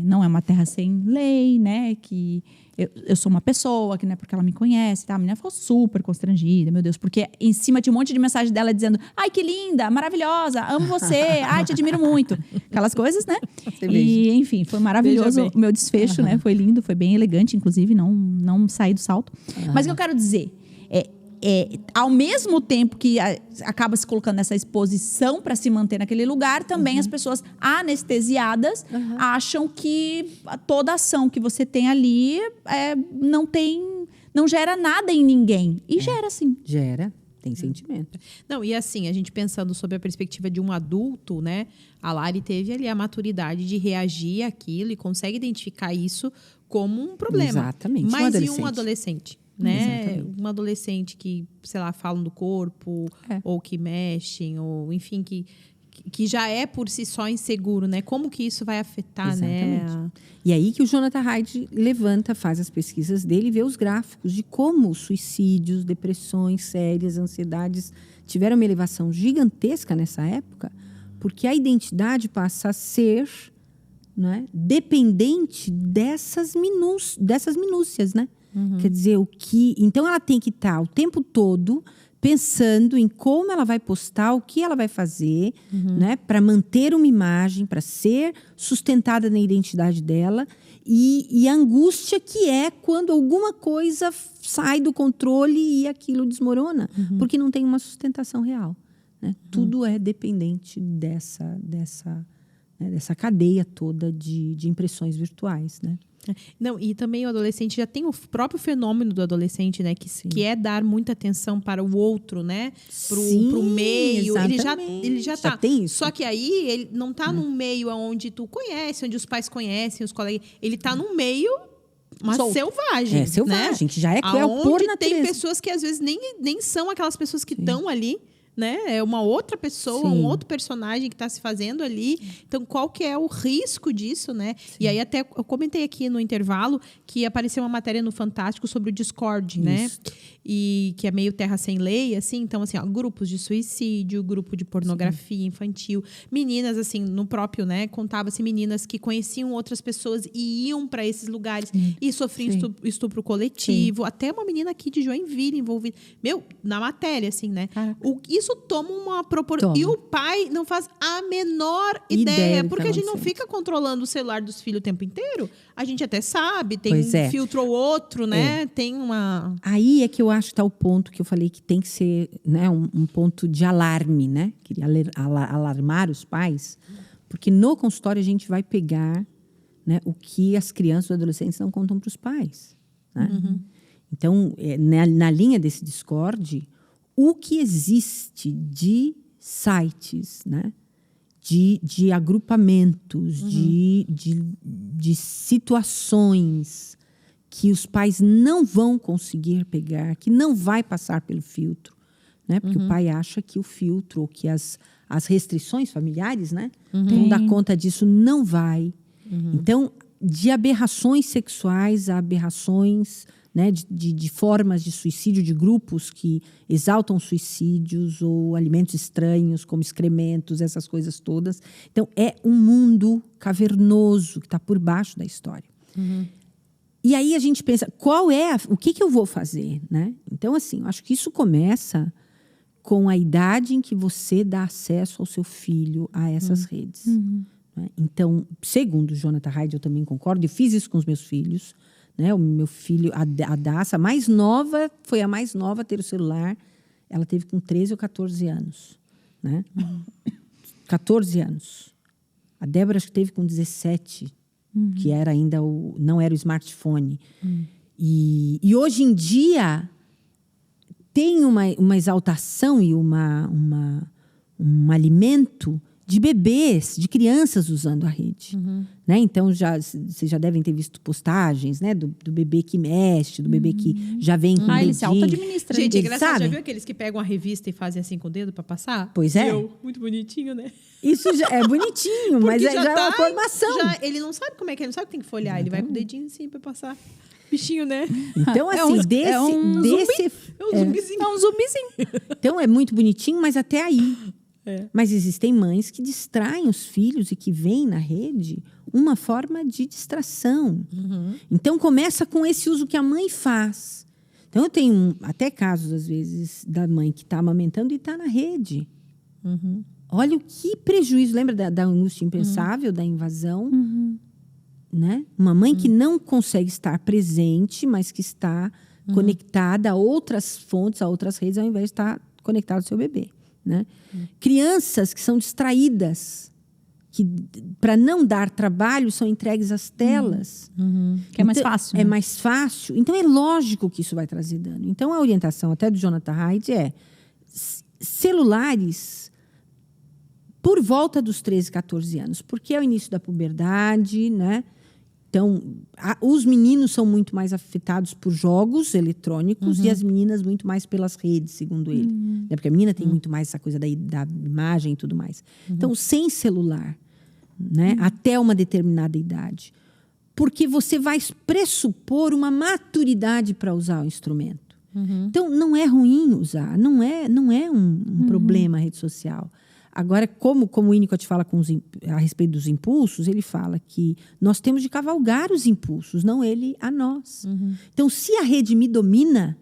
não é uma terra sem lei, né? Que eu sou uma pessoa, que não é porque ela me conhece, tá? A menina ficou super constrangida, meu Deus, porque em cima tinha um monte de mensagem dela dizendo: ai, que linda, maravilhosa, amo você, ai, te admiro muito. Aquelas coisas, né? E, enfim, foi maravilhoso o meu desfecho, né? Foi lindo, foi bem elegante, inclusive, não saí do salto. Mas o que eu quero dizer ao mesmo tempo que acaba se colocando nessa exposição para se manter naquele lugar, também as pessoas anestesiadas acham que toda ação que você tem ali não gera nada em ninguém. E gera, sim. Gera. Tem sentimento. Não, e assim, a gente pensando sobre a perspectiva de um adulto, né? A Lari teve ali a maturidade de reagir àquilo e consegue identificar isso como um problema. Exatamente. Mas e um adolescente? Né? Exatamente. Um adolescente que, sei lá, falam do corpo, ou que mexem, ou enfim, que já é por si só inseguro, né? Como que isso vai afetar, né? E aí que o Jonathan Haidt faz as pesquisas dele e vê os gráficos de como suicídios, depressões sérias, ansiedades tiveram uma elevação gigantesca nessa época, porque a identidade passa a ser, né, dependente dessas minúcias, né? Quer dizer, então ela tem que estar o tempo todo pensando em como ela vai postar, o que ela vai fazer, né, para manter uma imagem, para ser sustentada na identidade dela, e a angústia que é quando alguma coisa sai do controle e aquilo desmorona, porque não tem uma sustentação real, né? Tudo é dependente dessa cadeia toda de impressões virtuais, né? Não, e também o adolescente já tem o próprio fenômeno do adolescente, né? Que é dar muita atenção para o outro, né? Pro meio. Ele já tá. Tem isso. Só que aí ele não tá num meio onde tu conhece, onde os pais conhecem, os colegas. Ele tá num meio selvagem. Selvagem, né? Que já é por natureza. Tem pessoas que às vezes nem são aquelas pessoas que estão ali. Né? É uma outra pessoa, um outro personagem que está se fazendo ali. Então, qual que é o risco disso, né? E aí, até eu comentei aqui no intervalo que apareceu uma matéria no Fantástico sobre o Discord, né? E que é meio terra sem lei, assim. Então, assim, grupos de suicídio, grupo de pornografia infantil. Meninas, assim, no próprio, né? Contava-se meninas que conheciam outras pessoas e iam para esses lugares e sofriam estupro coletivo. Até uma menina aqui de Joinville envolvida. Na matéria, assim, né? Isso toma uma proporção. E o pai não faz a menor ideia. Porque a gente não fica controlando o celular dos filhos o tempo inteiro. A gente até sabe, tem um filtro ou outro, né? Tem uma... Aí é que eu acho que está o ponto que eu falei que tem que ser, né, um ponto de alarme, né? Queria alarmar os pais. Porque no consultório a gente vai pegar, né, o que as crianças e os adolescentes não contam para os pais. Né? Então, na linha desse Discord... O que existe de sites, né? De agrupamentos, de situações que os pais não vão conseguir pegar, que não vai passar pelo filtro, né? Porque o pai acha que o filtro, ou que as restrições familiares, né? Vão dar conta disso, não vai. Então, de aberrações sexuais a aberrações, né, de formas de suicídio, de grupos que exaltam suicídios ou alimentos estranhos, como excrementos, essas coisas todas. Então, é um mundo cavernoso que está por baixo da história. E aí a gente pensa, o que eu vou fazer? Né? Então, assim, eu acho que isso começa com a idade em que você dá acesso ao seu filho a essas redes. Né? Então, segundo Jonathan Haidt, eu também concordo, e fiz isso com os meus filhos. Né? O meu filho, a Daça, foi a mais nova a ter o celular. Ela teve com 13 ou 14 anos. Né? 14 anos. A Débora acho que teve com 17, que era ainda não era o smartphone. E hoje em dia tem uma exaltação e um alimento de bebês, de crianças usando a rede. Né? Então, vocês já devem ter visto postagens, né? Do bebê que mexe, do bebê que já vem com ele se auto-administra. Gente, é engraçado. Já viu aqueles que pegam a revista e fazem assim com o dedo para passar? Pois é. Muito bonitinho, né? Isso já é bonitinho, mas já é uma formação. Ele não sabe como é que é, ele não sabe que tem que folhear. Ele vai com o dedinho assim para passar. Bichinho, né? Então, assim, é um zumbizinho. É um zumbizinho. Então, é muito bonitinho, mas até aí. Mas existem mães que distraem os filhos e que veem na rede uma forma de distração. Então, começa com esse uso que a mãe faz. Então, eu tenho até casos, às vezes, da mãe que está amamentando e está na rede. Olha o que prejuízo. Lembra da angústia impensável, da invasão? Né? Uma mãe que não consegue estar presente, mas que está conectada a outras fontes, a outras redes, ao invés de estar conectada ao seu bebê. Né? Crianças que são distraídas, que para não dar trabalho são entregues às telas. Que é mais fácil. É mais fácil. Então é lógico que isso vai trazer dano. Então a orientação até do Jonathan Haidt é celulares por volta dos 13, 14 anos, porque é o início da puberdade, né? Então, os meninos são muito mais afetados por jogos eletrônicos e as meninas muito mais pelas redes, segundo ele. Né? Porque a menina tem muito mais essa coisa da imagem e tudo mais. Então, sem celular, né? Até uma determinada idade. Porque você vai pressupor uma maturidade para usar o instrumento. Então, não é ruim usar, não é um problema a rede social. Agora, como o Winnicott fala a respeito dos impulsos, ele fala que nós temos de cavalgar os impulsos, não ele a nós. Então, se a rede me domina,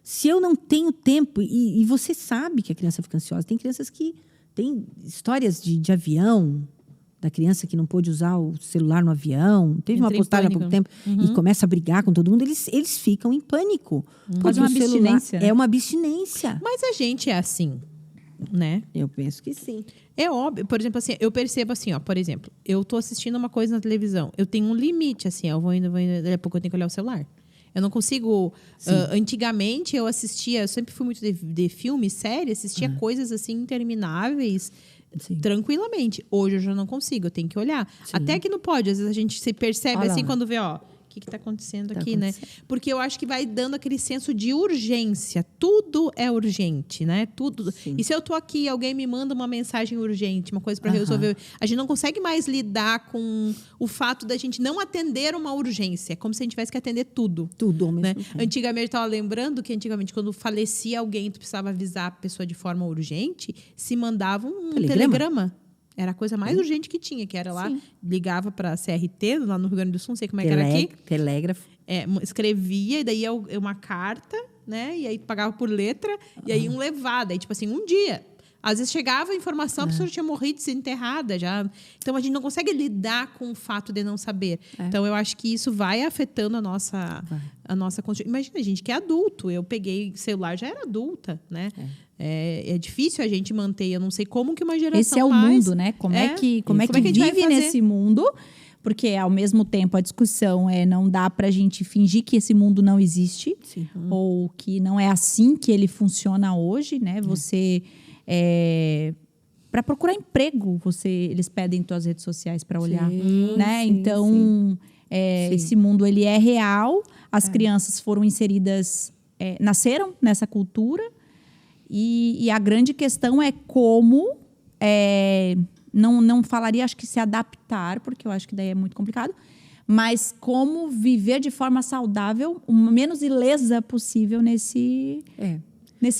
se eu não tenho tempo, e você sabe que a criança fica ansiosa, tem crianças que têm histórias de avião, da criança que não pôde usar o celular no avião, teve uma postagem há pouco tempo, e começa a brigar com todo mundo, eles ficam em pânico. Faz uma abstinência. É uma abstinência. Mas a gente é assim. Né? Eu penso que sim. É óbvio, por exemplo, assim, eu percebo assim, ó, por exemplo, eu tô assistindo uma coisa na televisão, eu tenho um limite, assim, eu vou indo, daqui a pouco eu tenho que olhar o celular. Eu não consigo. Antigamente eu sempre fui muito de filme, série, assistia coisas assim intermináveis. Sim. Tranquilamente. Hoje eu já não consigo, eu tenho que olhar. Sim. Até que não pode, às vezes a gente se percebe assim quando vê, ó. O que está acontecendo aqui, né? Porque eu acho que vai dando aquele senso de urgência. Tudo é urgente, né? Tudo. Sim. E se eu tô aqui, alguém me manda uma mensagem urgente, uma coisa para resolver. A gente não consegue mais lidar com o fato da gente não atender uma urgência. É como se a gente tivesse que atender tudo. Tudo ao mesmo tempo. Antigamente, eu estava lembrando que antigamente, quando falecia alguém, tu precisava avisar a pessoa de forma urgente, se mandava um telegrama. Era a coisa mais urgente que tinha, que era lá, ligava para a CRT, lá no Rio Grande do Sul, não sei como é que era aqui. Telégrafo. Escrevia, e daí uma carta, né? E aí pagava por letra, e aí um levado. Aí, tipo assim, um dia. Às vezes chegava a informação, a pessoa já tinha morrido, desenterrada. Já. Então, a gente não consegue lidar com o fato de não saber. Então, eu acho que isso vai afetando a nossa construção. Imagina, a gente que é adulto. Eu peguei celular, já era adulta, né? É difícil a gente manter. Eu não sei como que uma geração Esse é o mundo, né? Como é que vive nesse mundo? Porque, ao mesmo tempo, a discussão não dá pra gente fingir que esse mundo não existe. Ou que não é assim que ele funciona hoje, né? Você para procurar emprego, eles pedem tuas redes sociais para olhar, Sim, né? sim, Então, sim. esse mundo ele é real. As crianças foram inseridas, nasceram nessa cultura e a grande questão é como não falaria, acho que se adaptar, porque eu acho que daí é muito complicado, mas como viver de forma saudável, o menos ilesa possível nesse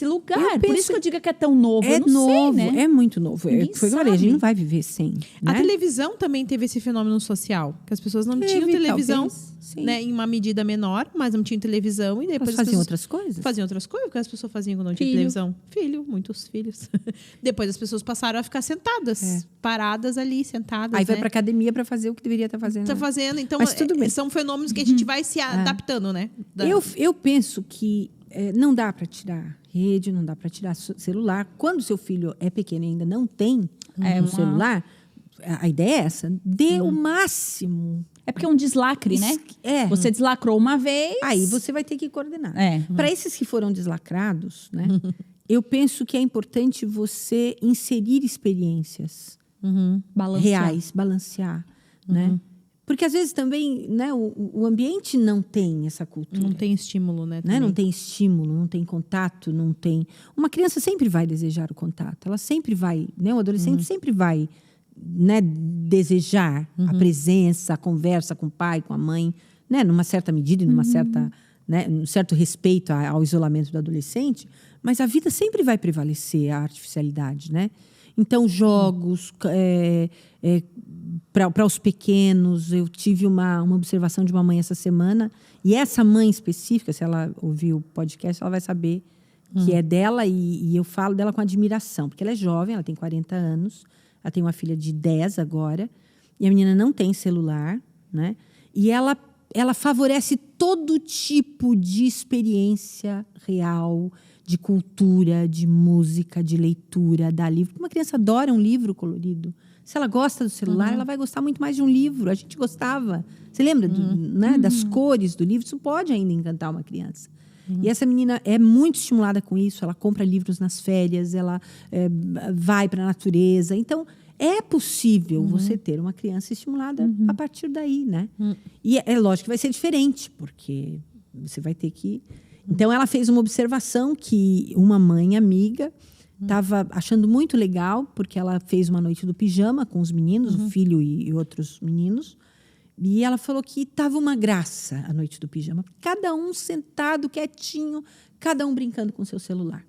lugar. Por isso que eu digo que é tão novo. Eu não sei, né? É muito novo. Ninguém Foi o que eu falei, a gente sabe. não vai viver sem. A Né? televisão também teve esse fenômeno social, que as pessoas não tinham Teve, televisão, talvez, sim. né, em uma medida menor, mas não tinham televisão e depois Elas as faziam pessoas outras coisas? faziam outras coisas, porque as pessoas faziam quando não tinha Filho. televisão. Muitos filhos. Depois as pessoas passaram a ficar sentadas, paradas ali, sentadas. Aí vai né? pra academia pra fazer o que deveria estar fazendo. Tá né? fazendo, então Mas tudo bem. são fenômenos que a gente vai se adaptando, né? Eu penso que não dá para tirar rede, não dá para tirar celular. Quando seu filho é pequeno e ainda não tem um celular, a ideia é essa. Dê o máximo. É porque é um deslacre, né? Você deslacrou uma vez. Aí você vai ter que coordenar. É. Para esses que foram deslacrados, né, eu penso que é importante você inserir experiências Balancear. reais, balancear. Né? Porque às vezes também, né, o ambiente não tem essa cultura. Não tem estímulo, né? Né? Não tem estímulo, não tem contato, não tem... Uma criança sempre vai desejar o contato. Ela sempre vai... Né? Um adolescente sempre vai, né, desejar a presença, a conversa com o pai, com a mãe, né? Numa certa medida e numa certa... Né, um certo respeito ao isolamento do adolescente. Mas a vida sempre vai prevalecer a artificialidade, né? Então, jogos... para os pequenos, eu tive uma observação de uma mãe essa semana, e essa mãe específica, se ela ouvir o podcast, ela vai saber que é dela, e eu falo dela com admiração, porque ela é jovem, ela tem 40 anos, ela tem uma filha de 10 agora, e a menina não tem celular, né? E ela favorece todo tipo de experiência real, de cultura, de música, de leitura, dá livro. Uma criança adora um livro colorido. Se ela gosta do celular, ela vai gostar muito mais de um livro. A gente gostava. Você lembra né, das cores do livro? Isso pode ainda encantar uma criança. E essa menina é muito estimulada com isso. Ela compra livros nas férias, ela vai para a natureza. Então, é possível você ter uma criança estimulada a partir daí, né? E é lógico que vai ser diferente, porque você vai ter que... Então, ela fez uma observação que uma mãe amiga estava achando muito legal, porque ela fez uma noite do pijama com os meninos, o filho e outros meninos. E ela falou que estava uma graça a noite do pijama. Cada um sentado, quietinho, cada um brincando com o seu celular.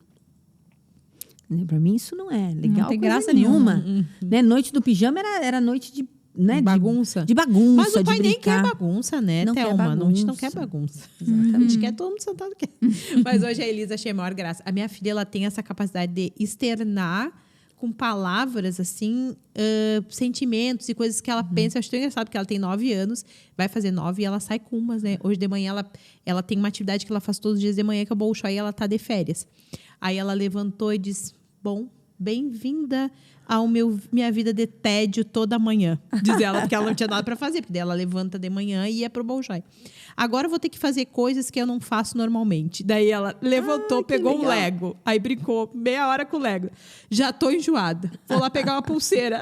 Para mim, isso não é legal. Não tem coisa graça nenhuma. Né? Noite do pijama era noite de... Né, bagunça. De bagunça, Mas o pai de nem brincar. quer bagunça, né, Não quer Thelma? A gente não bagunça. quer bagunça. Exatamente. A gente quer todo mundo sentado aqui. Mas hoje a Elisa achei a maior graça. A minha filha, ela tem essa capacidade de externar com palavras, assim, sentimentos e coisas que ela pensa. Eu acho tão engraçado, porque ela tem 9 anos, vai fazer 9 e ela sai com umas, né? Hoje de manhã ela tem uma atividade que ela faz todos os dias de manhã, que é o Bolshoi, e ela tá de férias. Aí ela levantou e disse, bom, bem-vinda ao minha vida de tédio toda manhã. Diz ela, porque ela não tinha nada para fazer. Porque daí ela levanta de manhã e ia pro Bolshoi. Agora eu vou ter que fazer coisas que eu não faço normalmente. Daí ela levantou, pegou um Lego. Aí brincou meia hora com o Lego. Já tô enjoada. Vou lá pegar uma pulseira.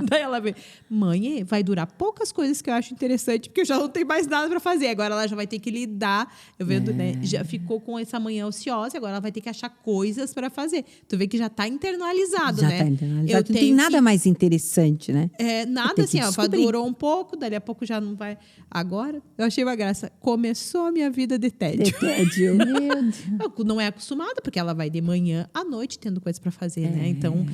Daí ela veio. Mãe, vai durar poucas coisas que eu acho interessante, porque eu já não tenho mais nada para fazer. Agora ela já vai ter que lidar. Eu vendo, né? Já ficou com essa manhã ociosa. Agora ela vai ter que achar coisas para fazer. Tu vê que já tá internalizado, Já né? tá internalizado. Não tem nada mais interessante, né? Nada assim, ó, durou um pouco, dali a pouco já não vai. Agora, eu achei uma graça. Começou a minha vida de tédio. De tédio. Meu Deus. Não é acostumada, porque ela vai de manhã à noite tendo coisas para fazer, né? Então,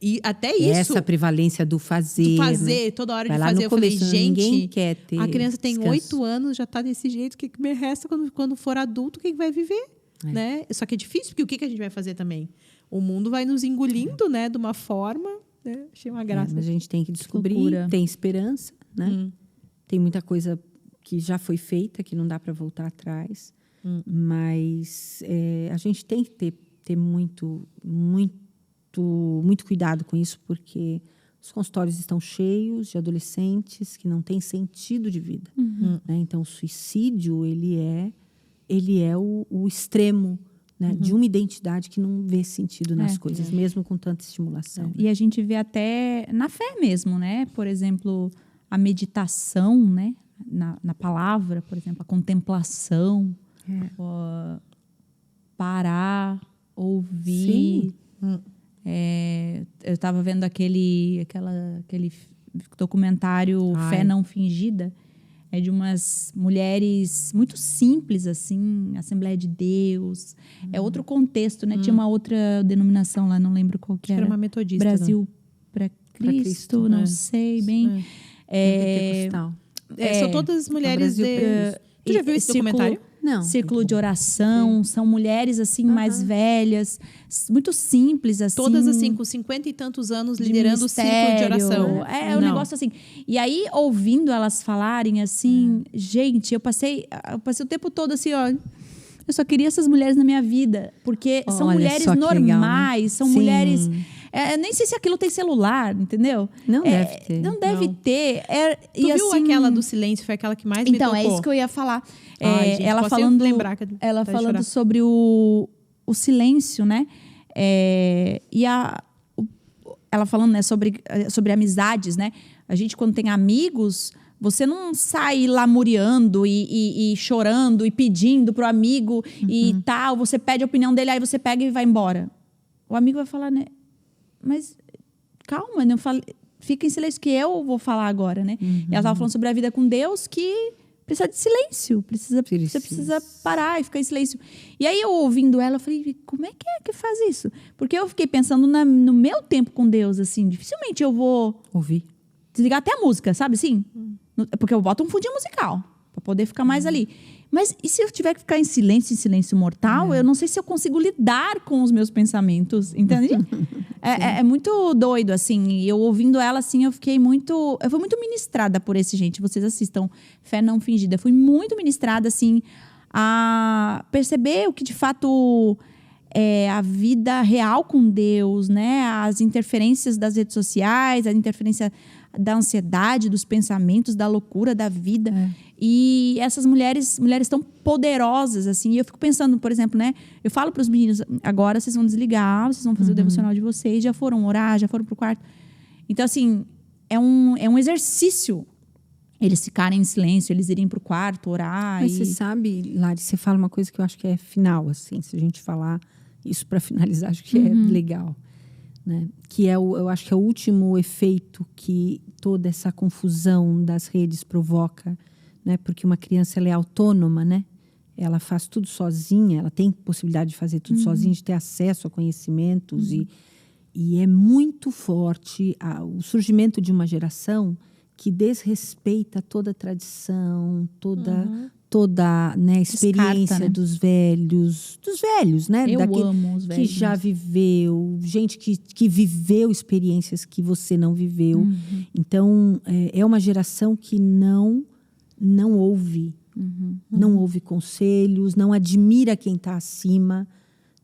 e até isso. Essa prevalência do fazer. Fazer, toda hora Vai de lá fazer. no Eu falei, começo, gente, ninguém quer ter a criança tem descanso. 8 anos, já tá desse jeito, o que me resta quando for adulto, quem vai viver? Né? Só que é difícil, porque o que a gente vai fazer também? O mundo vai nos engolindo, né? De uma forma. Né? Achei uma graça. Mas a gente tem que descobrir, Loucura. tem esperança, né? Tem muita coisa que já foi feita, que não dá para voltar atrás. Mas a gente tem que ter muito cuidado com isso, porque os consultórios estão cheios de adolescentes que não têm sentido de vida. Né? Então, o suicídio, ele é o extremo né? De uma identidade que não vê sentido nas coisas, mesmo com tanta estimulação. E a gente vê até na fé mesmo, né? Por exemplo, a meditação, né? Na palavra, por exemplo, a contemplação, parar, ouvir. Eu estava vendo aquele documentário Fé Não Fingida, de umas mulheres muito simples, assim, Assembleia de Deus. É outro contexto, né? Tinha uma outra denominação lá, não lembro qual que era. Era uma metodista. Brasil para Cristo, não sei bem. São todas mulheres Tu já viu esse documentário? Não. Círculo de oração, são mulheres assim mais velhas, muito simples assim. Todas assim com 50 e tantos anos liderando o círculo de oração. É um negócio assim. E aí ouvindo elas falarem assim, gente, eu passei o tempo todo assim, ó, eu só queria essas mulheres na minha vida, porque são mulheres normais, legal, né? São mulheres. Eu nem sei se aquilo tem celular, entendeu? Não deve ter. Não deve ter. Tu viu aquela do silêncio? Foi aquela que mais me tocou. Então, é isso que eu ia falar. Gente, ela falando sobre o silêncio, né? Ela falando, né, sobre amizades, né? A gente, quando tem amigos, você não sai lamuriando e chorando e pedindo pro amigo e tal. Você pede a opinião dele, aí você pega e vai embora. O amigo vai falar, né? Mas calma, não fale, fica em silêncio que eu vou falar agora, né? E ela estava falando sobre a vida com Deus, que precisa de silêncio, você precisa parar e ficar em silêncio. E aí eu ouvindo ela, eu falei, como é que faz isso? Porque eu fiquei pensando no meu tempo com Deus, assim, dificilmente eu vou ouvir, desligar até a música, sabe assim? Porque eu boto um fundinho musical para poder ficar mais ali. Mas e se eu tiver que ficar em silêncio mortal, eu não sei se eu consigo lidar com os meus pensamentos, entende? É muito doido, assim. E eu ouvindo ela, assim, eu fui muito ministrada por esse, gente. Vocês assistam Fé Não Fingida. Fui muito ministrada, assim, a perceber o que, de fato, é a vida real com Deus, né? As interferências das redes sociais, a interferência da ansiedade, dos pensamentos, da loucura, da vida. E essas mulheres tão poderosas, assim. E eu fico pensando, por exemplo, né? Eu falo para os meninos, agora vocês vão desligar, vocês vão fazer o devocional de vocês, já foram orar, já foram pro quarto. Então, assim, é um exercício eles ficarem em silêncio, eles irem pro quarto, orar. Mas você sabe, Lari, você fala uma coisa que eu acho que é final, assim. Se a gente falar isso para finalizar, acho que é legal. Né? Que eu acho que é o último efeito que toda essa confusão das redes provoca, né? Porque uma criança, ela é autônoma, né? Ela faz tudo sozinha, ela tem possibilidade de fazer tudo sozinha, de ter acesso a conhecimentos e é muito forte o surgimento de uma geração que desrespeita toda a tradição, toda né, experiência Descarta, né? dos velhos, né? Eu amo os velhos. Que já viveu, gente que viveu experiências que você não viveu. Então, é uma geração que não ouve, não ouve conselhos, não admira quem está acima,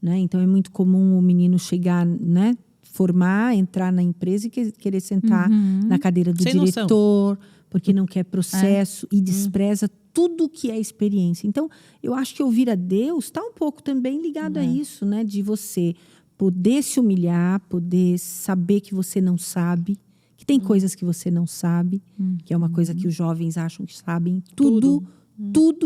né? Então, é muito comum o menino chegar, né? Formar, entrar na empresa e querer sentar na cadeira do diretor, porque não quer processo e despreza tudo que é experiência. Então, eu acho que ouvir a Deus está um pouco também ligado a isso, né? De você poder se humilhar, poder saber que você não sabe, que tem coisas que você não sabe, que é uma coisa que os jovens acham que sabem tudo,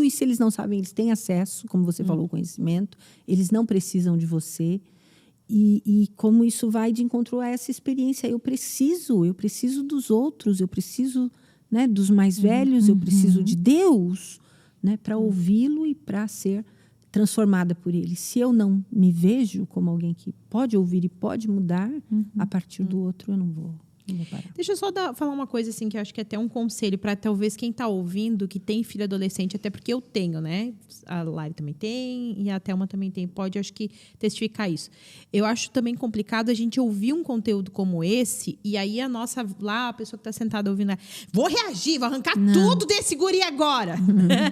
e se eles não sabem, eles têm acesso, como você falou, ao conhecimento, eles não precisam de você. E como isso vai de encontro a essa experiência. Eu preciso dos outros, eu preciso, né, dos mais velhos, eu preciso de Deus, né, para ouvi-lo e para ser transformada por ele. Se eu não me vejo como alguém que pode ouvir e pode mudar, a partir do outro eu não vou parar. Deixa eu só falar uma coisa assim, que eu acho que é até um conselho para talvez quem está ouvindo, que tem filho adolescente, até porque eu tenho, né? A Lari também tem e a Thelma também tem. Pode, acho que, testificar isso. Eu acho também complicado a gente ouvir um conteúdo como esse e aí a pessoa que está sentada ouvindo, vou reagir, vou arrancar tudo desse guri agora.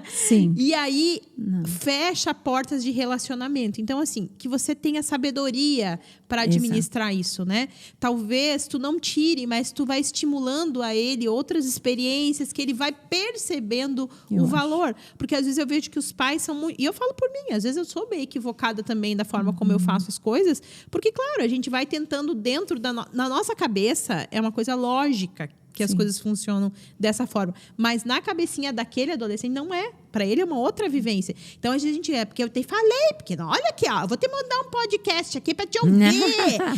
Sim. E aí fecha portas de relacionamento. Então, assim, que você tenha sabedoria para administrar isso, né? Talvez tu não tire, mas tu vai estimulando a ele outras experiências que ele vai percebendo o valor. Porque às vezes eu vejo que os pais são muito... E eu falo por mim, às vezes eu sou bem equivocada também da forma como eu faço as coisas. Porque, claro, a gente vai tentando dentro na nossa cabeça, é uma coisa lógica que as coisas funcionam dessa forma. Mas na cabecinha daquele adolescente não é. Para ele é uma outra vivência. Então, a gente porque eu te falei, porque olha aqui, ó, eu vou te mandar um podcast aqui para te ouvir,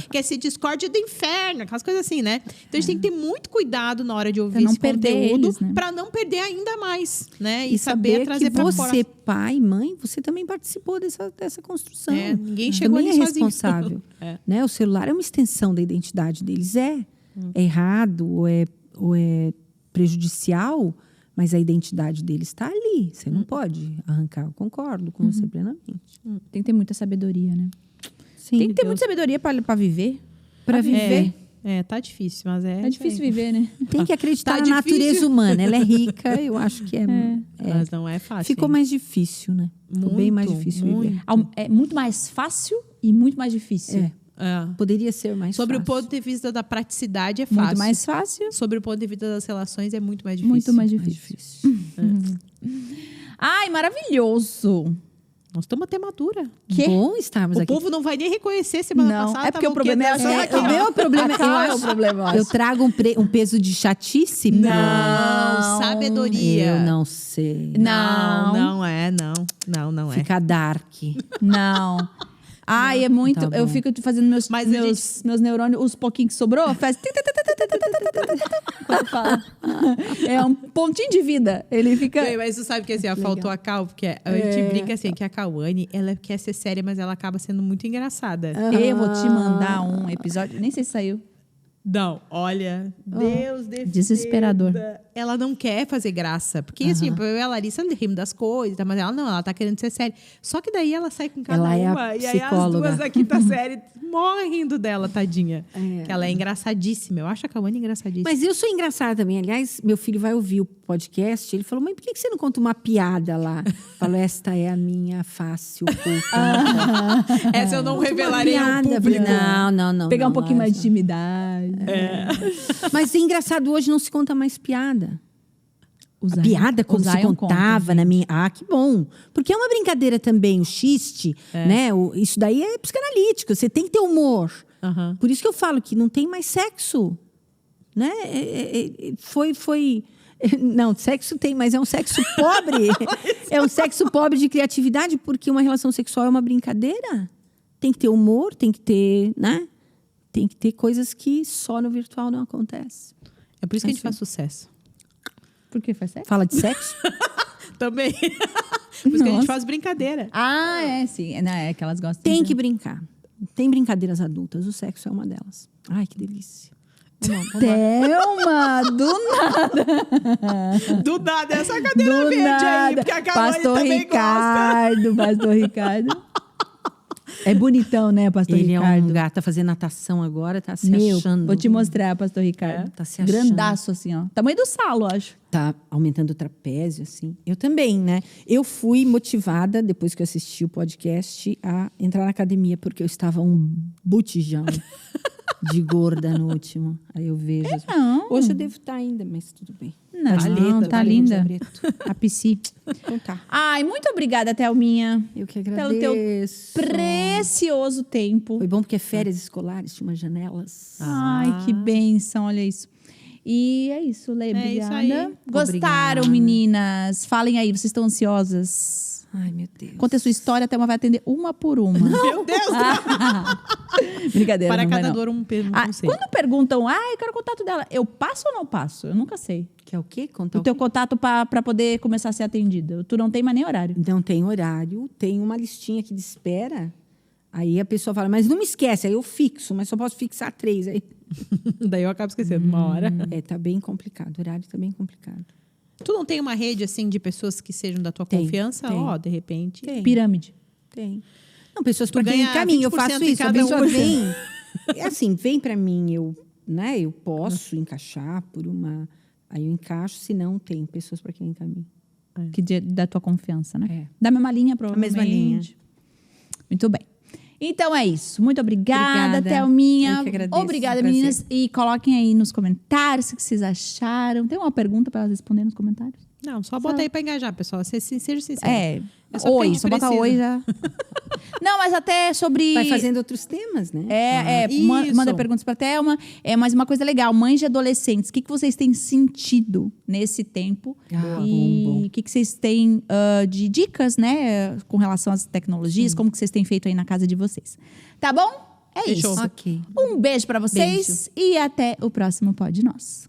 que é esse Discord do inferno, aquelas coisas assim, né? Então, a gente tem que ter muito cuidado na hora de ouvir esse conteúdo, né? Para não perder ainda mais, né? E saber trazer para fora. Você, pai, mãe, você também participou dessa construção. Ninguém chegou também ali é responsável. Né? O celular é uma extensão da identidade deles. É errado ou é prejudicial, mas a identidade dele está ali. Você não pode arrancar. Eu concordo com você plenamente. Tem que ter muita sabedoria, né? Sim, tem que ter muita sabedoria para viver. Para viver. Tá difícil, mas é difícil viver, né? Tem que acreditar na natureza humana. Ela é rica, eu acho que é. Mas não é fácil. Ficou mais difícil, né? Ficou bem mais difícil viver. É muito mais fácil e muito mais difícil. Poderia ser mais Sobre fácil. o ponto de vista da praticidade é fácil. Muito mais fácil. Sobre o ponto de vista das relações é muito mais difícil. Muito mais difícil. Ai, maravilhoso. Nós estamos até madura. Bom estarmos aqui. O povo não vai nem reconhecer semana passada. É porque o problema é o meu problema é o problema. Eu trago um peso de chatice. Não, sabedoria. Eu não sei. Não é. Fica dark. Não. Ai, é muito. Tá eu fico fazendo meus neurônios, os pouquinhos que sobrou, faz. Quando fala. É um pontinho de vida. Ele fica. Mas tu sabe que assim, faltou a Cal, porque a gente brinca assim, que a Cauane, ela quer ser séria, mas ela acaba sendo muito engraçada. Eu vou te mandar um episódio, nem sei se saiu. Não, olha, Deus defenda. Desesperador. Ela não quer fazer graça. Porque, assim, eu e a Larissa rimos das coisas, mas ela não, ela tá querendo ser séria. Só que daí ela sai com cada uma. E aí as duas da quinta série morrem rindo dela, tadinha. Que ela é engraçadíssima. Eu acho a Cauane engraçadíssima. Mas eu sou engraçada também. Aliás, meu filho vai ouvir o podcast. Ele falou, mãe, por que você não conta uma piada lá? Falou, esta é a minha face oculta. Essa eu não revelarei ao público. Não. Pegar um pouquinho mais de intimidade. Mas é engraçado, hoje não se conta mais piada. A piada como se contava na minha... Ah, que bom. Porque é uma brincadeira também, o xiste, né? Isso daí é psicanalítico, você tem que ter humor. Por isso que eu falo que não tem mais sexo. Né? Não, sexo tem, mas é um sexo pobre. É um sexo pobre de criatividade, porque uma relação sexual é uma brincadeira. Tem que ter humor, tem que ter, né? Tem que ter coisas que só no virtual não acontece. É por isso que a gente faz sucesso. Por que faz sexo? Fala de sexo? Também. Por isso que a gente faz brincadeira. Sim. É que elas gostam. Tem que brincar. Tem brincadeiras adultas. O sexo é uma delas. Ai, que delícia. Vamos Thelma, do nada. Do nada, essa cadeira verde aí. Porque a Cauane também gosta. Pastor Ricardo. É bonitão, né, Pastor Ricardo? Ele é um gato, tá fazendo natação agora, tá se achando. Vou te mostrar, Pastor Ricardo. Tá se achando. Grandaço, assim, ó. Tamanho do Salo, acho. Tá aumentando o trapézio, assim. Eu também, né? Eu fui motivada, depois que eu assisti o podcast, a entrar na academia, porque eu estava um botijão de gorda no último. Aí eu vejo. Não. Hoje eu devo estar ainda, mas tudo bem. Não, tá linda. A Psi. Então tá. Ai, muito obrigada, Thelminha. Eu que agradeço. Pelo teu precioso tempo. Foi bom porque é férias escolares, tinha umas janelas. Ai, que bênção, olha isso. E é isso, Lê, obrigada. Isso aí. Gostaram, Obrigada. Meninas? Falem aí, vocês estão ansiosas? Ai, meu Deus. Conte a sua história, a Thelma vai atender uma por uma. Meu Deus! Brincadeira, Para não vai, cada não. dor um conselho. Quando perguntam, eu quero o contato dela, eu passo ou não passo? Eu nunca sei. Que é o quê? Contar O teu contato para poder começar a ser atendida. Tu não tem mais nem horário. Não tem horário, tem uma listinha aqui de espera. Aí a pessoa fala, mas não me esquece. Aí eu fixo, mas só posso fixar 3. Aí... Daí eu acabo esquecendo uma hora. Tá bem complicado, o horário tá bem complicado. Tu não tem uma rede, assim, de pessoas que sejam da tua confiança? Tem. De repente. Tem. Pirâmide. Tem. Não, pessoas Tu para quem ganha encaminha, eu 20% faço em isso. A cada pessoa um. vem. É assim, vem para mim, eu posso encaixar por uma. Aí eu encaixo, se não, tem pessoas para quem encaminha. Da tua confiança, né? É. Da mesma linha, provavelmente. A mesma linha. Muito bem. Então é isso. Muito obrigada, Obrigada. Thelminha. Eu que agradeço, Obrigada, é um prazer. meninas. E coloquem aí nos comentários o que vocês acharam. Tem uma pergunta para elas responderem nos comentários? Não, só bota aí pra engajar, pessoal. Seja sincero. É. É só porque a Oi, gente só bota precisa. oi já. Não, mas até sobre... Vai fazendo outros temas, né? Manda Isso. perguntas pra Thelma. Mas uma coisa legal, mães de adolescentes, o que vocês têm sentido nesse tempo? Bom. O que vocês têm de dicas, né? Com relação às tecnologias, como que vocês têm feito aí na casa de vocês. Tá bom? É Fechou. isso. Ok. Um beijo pra vocês e até o próximo Pod Nós.